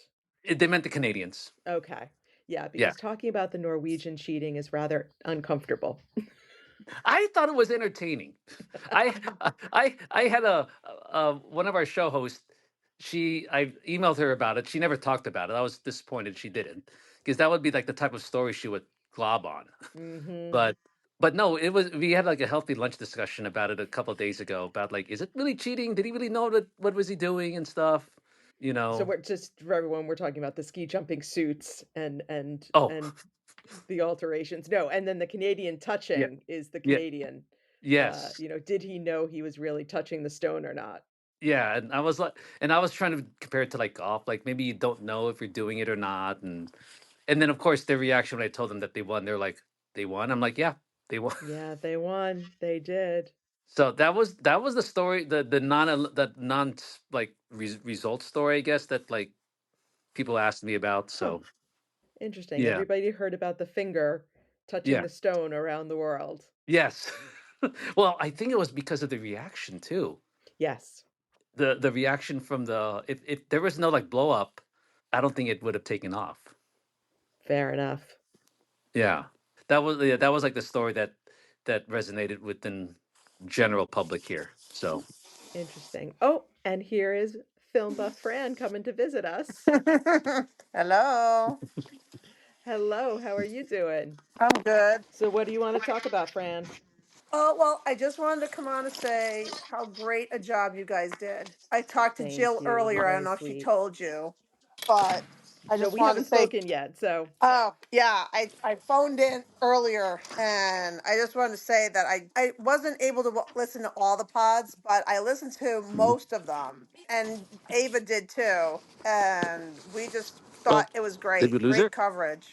they meant the Canadians. okay. Yeah, Yeah. because talking about the Norwegian cheating is rather uncomfortable. I thought it was entertaining. I I had a one of our show hosts. I emailed her about it. She never talked about it. I was disappointed she didn't, because that would be like the type of story she would glob on. Mm-hmm. But no, it was. We had like a healthy lunch discussion about it a couple of days ago. About like, is it really cheating? Did he really know that? What was he doing and stuff? You So know. we're just for everyone, we're talking about the ski jumping suits Oh, and the alterations. No, and then the Canadian yeah, touching is the yeah, Canadian. yes. Did he know he was really touching the stone or not? Yeah, and I was like, and I was trying to compare it to like golf. Like maybe you don't know if you're doing it or not, and then of course their reaction when I told them that they won, they're like, they won. I'm like, yeah, they won. Yeah, they won. They did. So that was the story, the non like result story, I guess, that like people asked me about. Huh. So Interesting. yeah, Everybody heard about the finger touching yeah, the stone around the world. yes. Well, I think it was because of the reaction too. Yes, The reaction from the if there was no like blow up, I don't think it would have taken off. fair enough. Yeah. That was like the story that resonated within general public here. So Interesting. Oh, and here is film buff Fran coming to visit us. Hello. Hello, how are you doing? I'm good. So, what do you want to talk about, Fran? Oh, well, I just wanted to come on to say how great a job you guys did. I talked to Thank Jill you. You're earlier. I don't very know if she sweet. told you, but I No, just we wanted haven't to say, spoken yet. So, oh, yeah, I phoned in earlier and I just wanted to say that I wasn't able to listen to all the pods, but I listened to most of them. And Ava did too. And we just oh, thought it was did we great. lose Great her? coverage.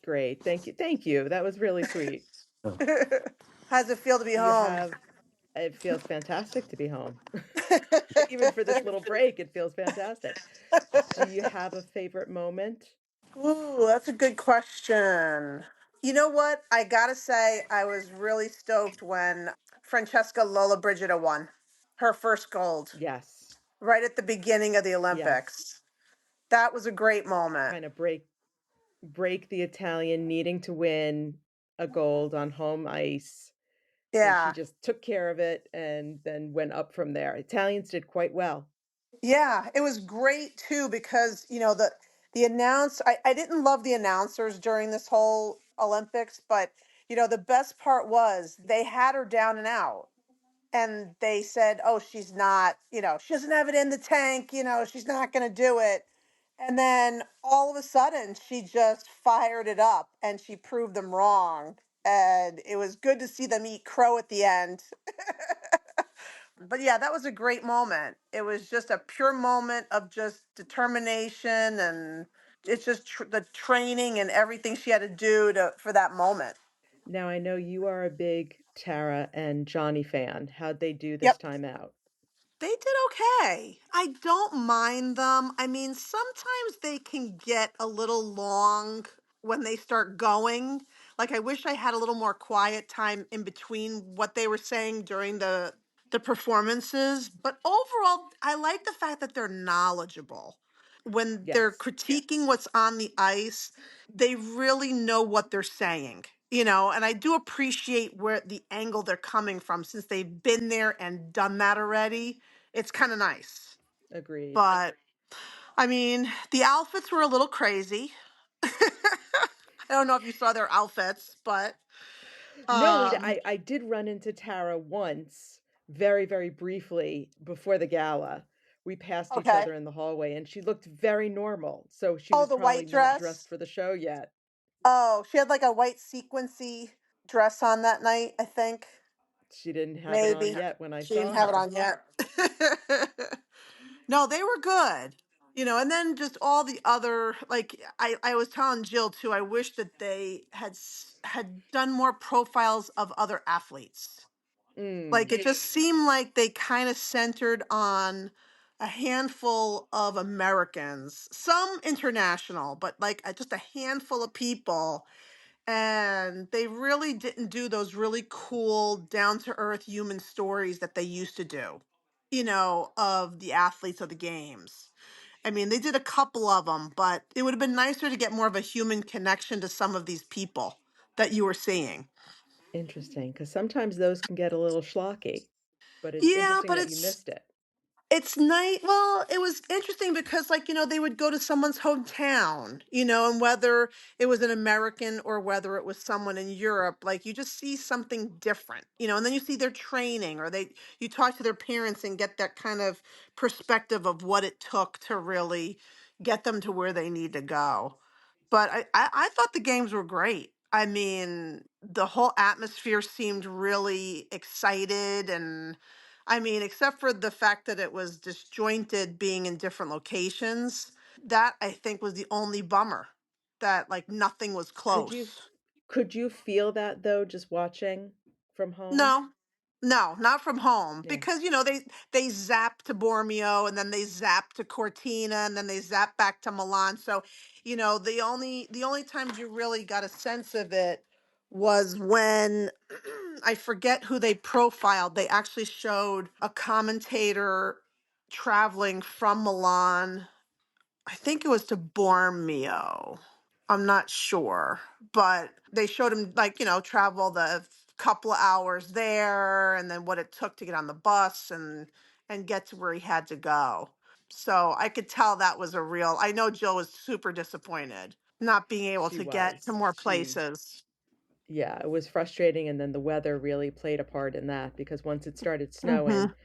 great. Thank you. Thank you. That was really sweet. Oh. How's it feel to be Do you home? have it feels fantastic to be home. Even for this little break, it feels fantastic. Do you have a favorite moment? Ooh, that's a good question. You know what? I gotta say, I was really stoked when Francesca Lollobrigida won her first gold Yes. right at the beginning of the Yes. Olympics. That was a great moment. Kind of break the Italian needing to win a gold on home ice, and she Yeah. just took care of it and then went up from there. Italians did quite well. Yeah, it was great too because, I didn't love the announcers during this whole Olympics, but the best part was they had her down and out. And they said, "Oh, she's not, she doesn't have it in the tank, she's not going to do it." And then all of a sudden, she just fired it up and she proved them wrong. And it was good to see them eat crow at the end. But yeah, that was a great moment. It was just a pure moment of just determination, and it's just the training and everything she had to do for that moment. Now I know you are a big Tara and Johnny fan. How'd they do this Yep. time out? They did okay. I don't mind them. I mean, sometimes they can get a little long when they start going. Like I wish I had a little more quiet time in between what they were saying during the performances, but overall I like the fact that they're knowledgeable. When they're Yes, critiquing what's on the ice, they really know what they're saying, and I do appreciate where the angle they're coming from since they've been there and done that already. It's kind of nice. agreed. But I mean, the outfits were a little crazy. I don't know if you saw their outfits, but No, um I did run into Tara once, very, very briefly before the gala. We passed each okay. other in the hallway and she looked very normal. So she Oh, was the probably white not dressed dress. for the show yet. Oh, she had like a white sequency dress on that night, I think. She didn't have it on Maybe. yet when I She didn't saw have it her. on yet. No, they were good. And then just all the other, like I was telling Jill too, I wish that they had done more profiles of other athletes. Like Mm, it just seemed like they kind of centered on a handful of Americans, some international, but like just a handful of people. And they really didn't do those really cool, down to earth human stories that they used to do, of the athletes of the games. I mean, they did a couple of them, but it would have been nicer to get more of a human connection to some of these people that you were seeing. Interesting, because sometimes those can get a little schlocky, but it's Yeah, interesting but that you missed it. it's nice. Well, it was interesting because, like, they would go to someone's hometown, and whether it was an American or whether it was someone in Europe, like, you just see something different, and then you see their training, or you talk to their parents and get that kind of perspective of what it took to really get them to where they need to go. But I thought the games were great. I mean, the whole atmosphere seemed really excited, and I mean, except for the fact that it was disjointed being in different locations, that I think was the only bummer, that like nothing was Could you close. could you feel that though, just watching from home? No, no, not from home, Yeah. because they zap to Bormio, and then they zap to Cortina, and then they zap back to Milan. So, the only times you really got a sense of it was when I forget who they profiled. They actually showed a commentator traveling from Milan. I think it was to Bormio. I'm not sure, but they showed him, like, travel the couple of hours there, and then what it took to get on the bus and get to where he had to go. So I could tell that was a real. I know Jill was super disappointed not being able She to get to was. more She places. Yeah, it was frustrating, and then the weather really played a part in that because once it started Hmm. snowing,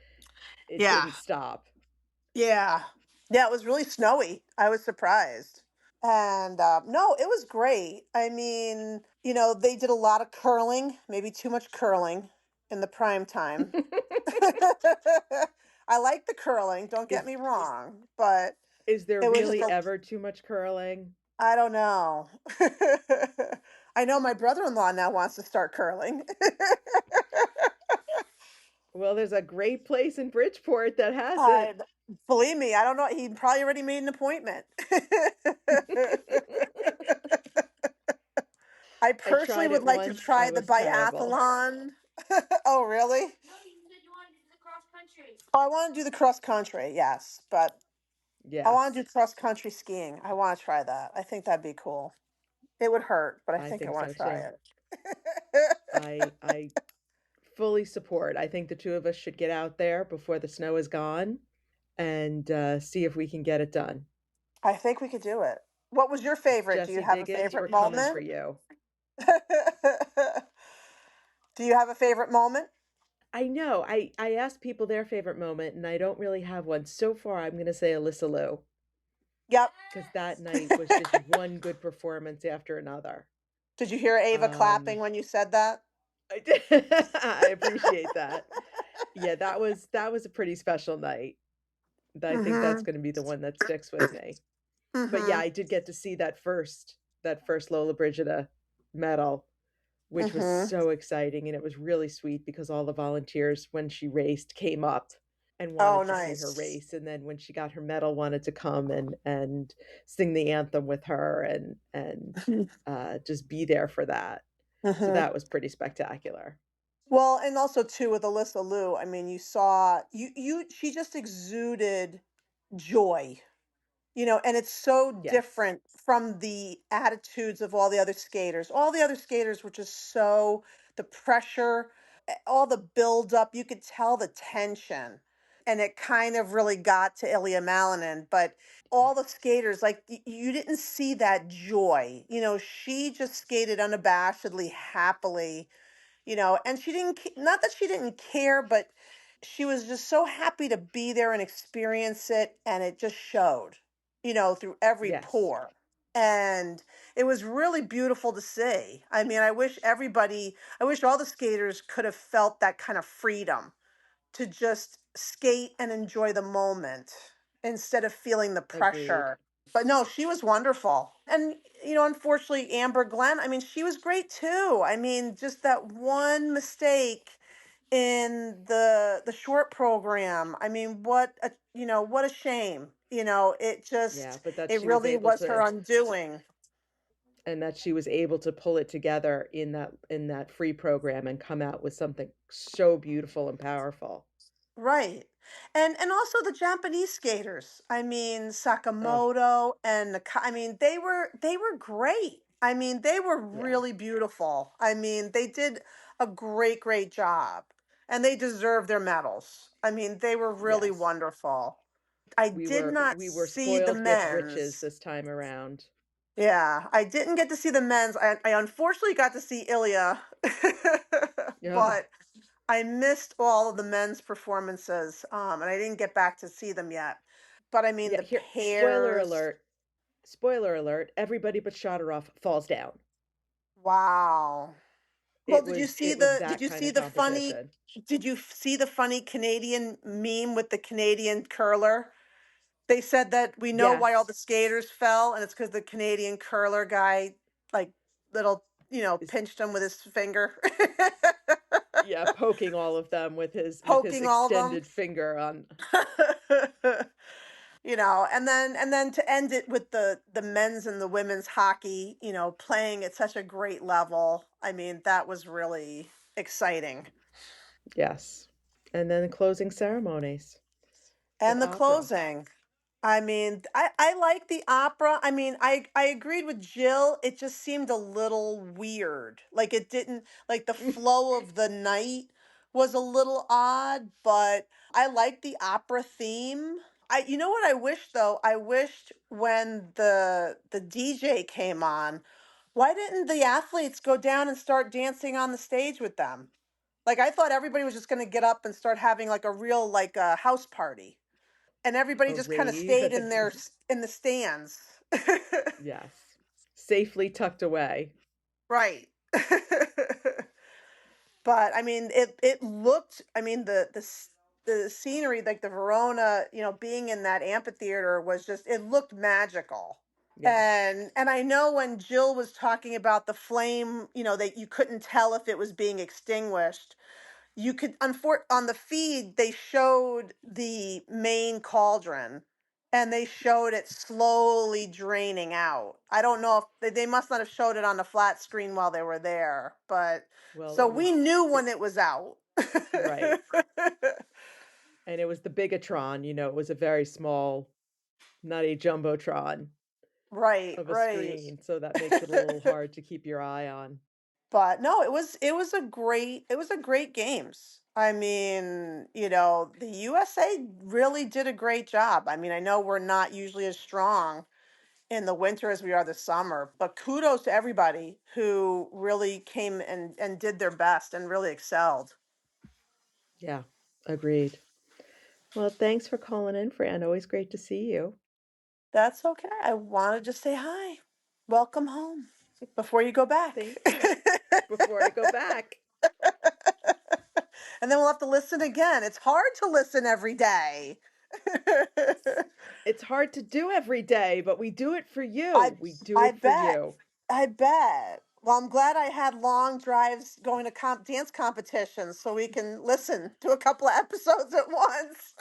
it Yeah, didn't stop. yeah, yeah. It was really snowy. I was surprised. And no, it was great. I mean, they did a lot of curling, maybe too much curling in the prime time. I like the curling, don't get Is me wrong, but is there it was just really ever too much curling? I don't know. I know my brother-in-law now wants to start curling. Well, there's a great place in Bridgeport that has I, it. believe me, I don't know. He probably already made an appointment. I I personally tried would it like to once. I try the was terrible. biathlon. Oh, really? Oh, I want to do the cross country, yes, but I want to Yes, do cross country skiing. I want to try that. I think that'd be cool. It would hurt, but I I think I think want so to try too. it. I fully support. I think the two of us should get out there before the snow is gone and see if we can get it done. I think we could do it. What was your favorite? Do you Jesse have a Diggins, we're favorite coming for moment? you. Do you have a favorite moment? I know. I asked people their favorite moment, and I don't really have one. So far, I'm going to say Alyssa Liu, Yep. because that night was just one good performance after another. Did you hear Ava clapping Um, when you said that? I did. I appreciate that. Yeah, that was a pretty special night. I think that's Mm-hmm. going to be the one that sticks with me. But yeah, Mm-hmm. I did get to see that first Lola Brigida medal, which was Mm-hmm. so exciting, and it was really sweet because all the volunteers when she raced came up and Oh, wanted to see her nice. race, and then when she got her medal wanted to come and sing the anthem with her and just be there for that. So Mm-hmm. that was pretty spectacular. Well, and also too with Alyssa Liu, I mean, you saw she just exuded joy, and it's so Yes. different from the attitudes of all the other skaters. All the other skaters were just so the pressure, all the build up, you could tell the tension. And it kind of really got to Ilya Malinin, but all the skaters, like, you didn't see that joy. She just skated unabashedly, happily, and she didn't not that she didn't care, but she was just so happy to be there and experience it, and it just showed, through every Yes. pore. And it was really beautiful to see. I mean, I wish all the skaters could have felt that kind of freedom to just skate and enjoy the moment instead of feeling the Agreed. pressure. But no, she was wonderful. And, unfortunately, Amber Glenn, I mean, she was great too. I mean, just that one mistake in the short program. I mean, what a shame. Yeah, but that It she was really able was her to undoing. pull it together in that free program and come out with something so beautiful and powerful. Right. And also the Japanese skaters. I mean, Oh, Sakamoto and I mean, they were great. I mean, they were yeah. really beautiful. I mean, they did a great, great job. And they deserve their medals. I mean, they were really Yes. wonderful. I did not We were see the spoiled with riches men's. this time around. Yeah, I didn't get to see the men's. I unfortunately got to see Ilya, Yeah. but I missed all of the men's performances, and I didn't get back to see them yet. But I mean, Yeah, the here, pairs, spoiler alert, everybody but Shadorov falls down. wow. Well, It was did that you kind see of the funny, competition. Canadian meme with the Canadian curler? They said that we know why all Yes. the skaters fell, and it's because the Canadian curler guy, like, little, Is pinched him with his finger, yeah, poking all of them with his poking all of them. extended finger on. And then to end it with the men's and the women's hockey, playing at such a great level. I mean, that was really exciting. Yes. And then the closing ceremonies with And the opera. closing. I mean, I like the opera. I mean, I agreed with Jill. It just seemed a little weird. Like it didn't, like the flow of the night was a little odd, but I like the opera theme. You know what I wish though? I wished when the DJ came on, why didn't the athletes go down and start dancing on the stage with them? Like I thought everybody was just going to get up and start having like a real like a house party, and everybody A just kind of rave stayed at in the in the stands. yes. Safely tucked away. Right. But I mean, it looked. I mean, the scenery, like the Verona, being in that amphitheater was just. It looked magical. Yes. And I know when Jill was talking about the flame, that you couldn't tell if it was being extinguished. You could on the feed they showed the main cauldron, and they showed it slowly draining out. I don't know if they must not have showed it on the flat screen while they were there, but Well, so it we was knew it, when it was out. right. And it was the Bigatron, it was a very small, not a jumbotron Right, of a right. screen, so that makes it a little hard to keep your eye on. But no, it was a great games. I mean, the USA really did a great job. I mean, I know we're not usually as strong in the winter as we are this summer, but kudos to everybody who really came and did their best and really excelled. Yeah, agreed. Well, thanks for calling in, Fran. Always great to see you. That's okay. I wanted to say hi. Welcome home before you go back. Thank you. Before I go back, And then we'll have to listen again. It's hard to listen every day. it's hard to do every day, but we do it for I you. We do I it for bet. you. I bet. Well, I'm glad I had long drives going to dance competitions so we can listen to a couple of episodes at once.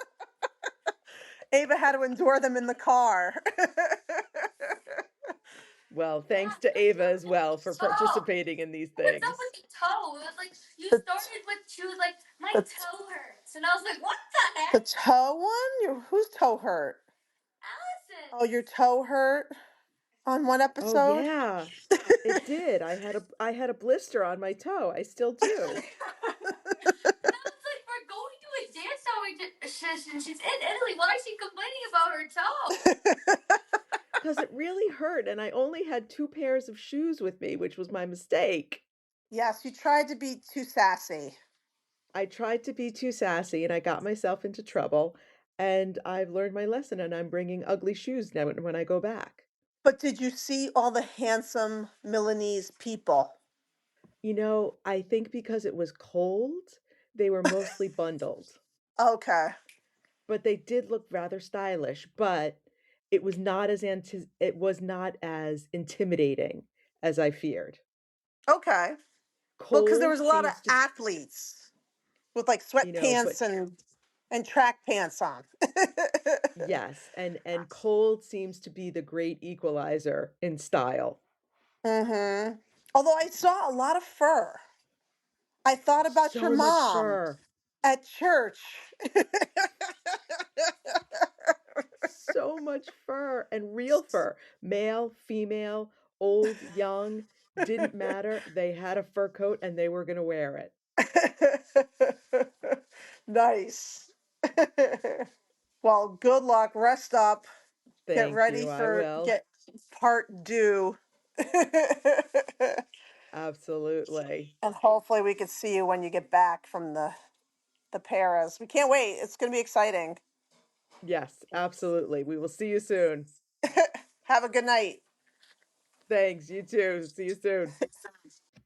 Ava had to endure them in the car. Well, thanks to Ava as well for participating in these What's up things. with the toe? It was like you started with she was like my toe hurts, and I was like, what the heck? The toe one? Whose toe hurt? Allison. Oh, your toe hurt on one Oh episode? yeah, it did. I had a blister on my toe. I still do. And I was like, we're going to a dance session. She's in Italy. Why is she complaining about her toe? Because it really hurt, and I only had 2 pairs of shoes with me, which was my mistake. Yes, you tried to be too sassy. I tried to be too sassy, and I got myself into trouble. And I've learned my lesson, and I'm bringing ugly shoes now when I go back. But did you see all the handsome Milanese people? I think because it was cold, they were mostly bundled, Okay. but they did look rather stylish. But it was not as intimidating as I feared. Okay. Well, because there Cold was a lot of seems to, athletes with like but sweatpants and track pants on. yes, and cold seems to be the great equalizer in style. Mm-hmm. Although I saw a lot of fur. I thought about your So much mom fur. at church. So much fur and real fur, male, female, old, young. Didn't matter. They had a fur coat and they were going to wear it. Nice. Well, good luck. Rest up. Get Thank ready you. I for will. get part due. Absolutely. And hopefully we can see you when you get back from the paras. We can't wait. It's going to be exciting. Yes, absolutely. We will see you soon. Have a good night. Thanks. You too. See you soon.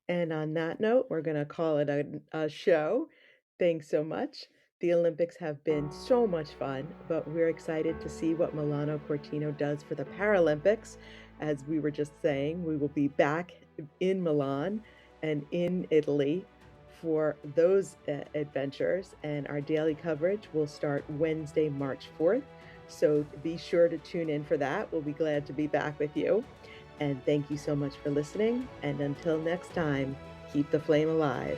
And on that note, we're going to call it a show. Thanks so much. The Olympics have been so much fun, but we're excited to see what Milano Cortina does for the Paralympics. As we were just saying, we will be back in Milan and in Italy for those adventures, and our daily coverage will start Wednesday, March 4th. So be sure to tune in for that. We'll be glad to be back with you. And thank you so much for listening. And until next time, keep the flame alive.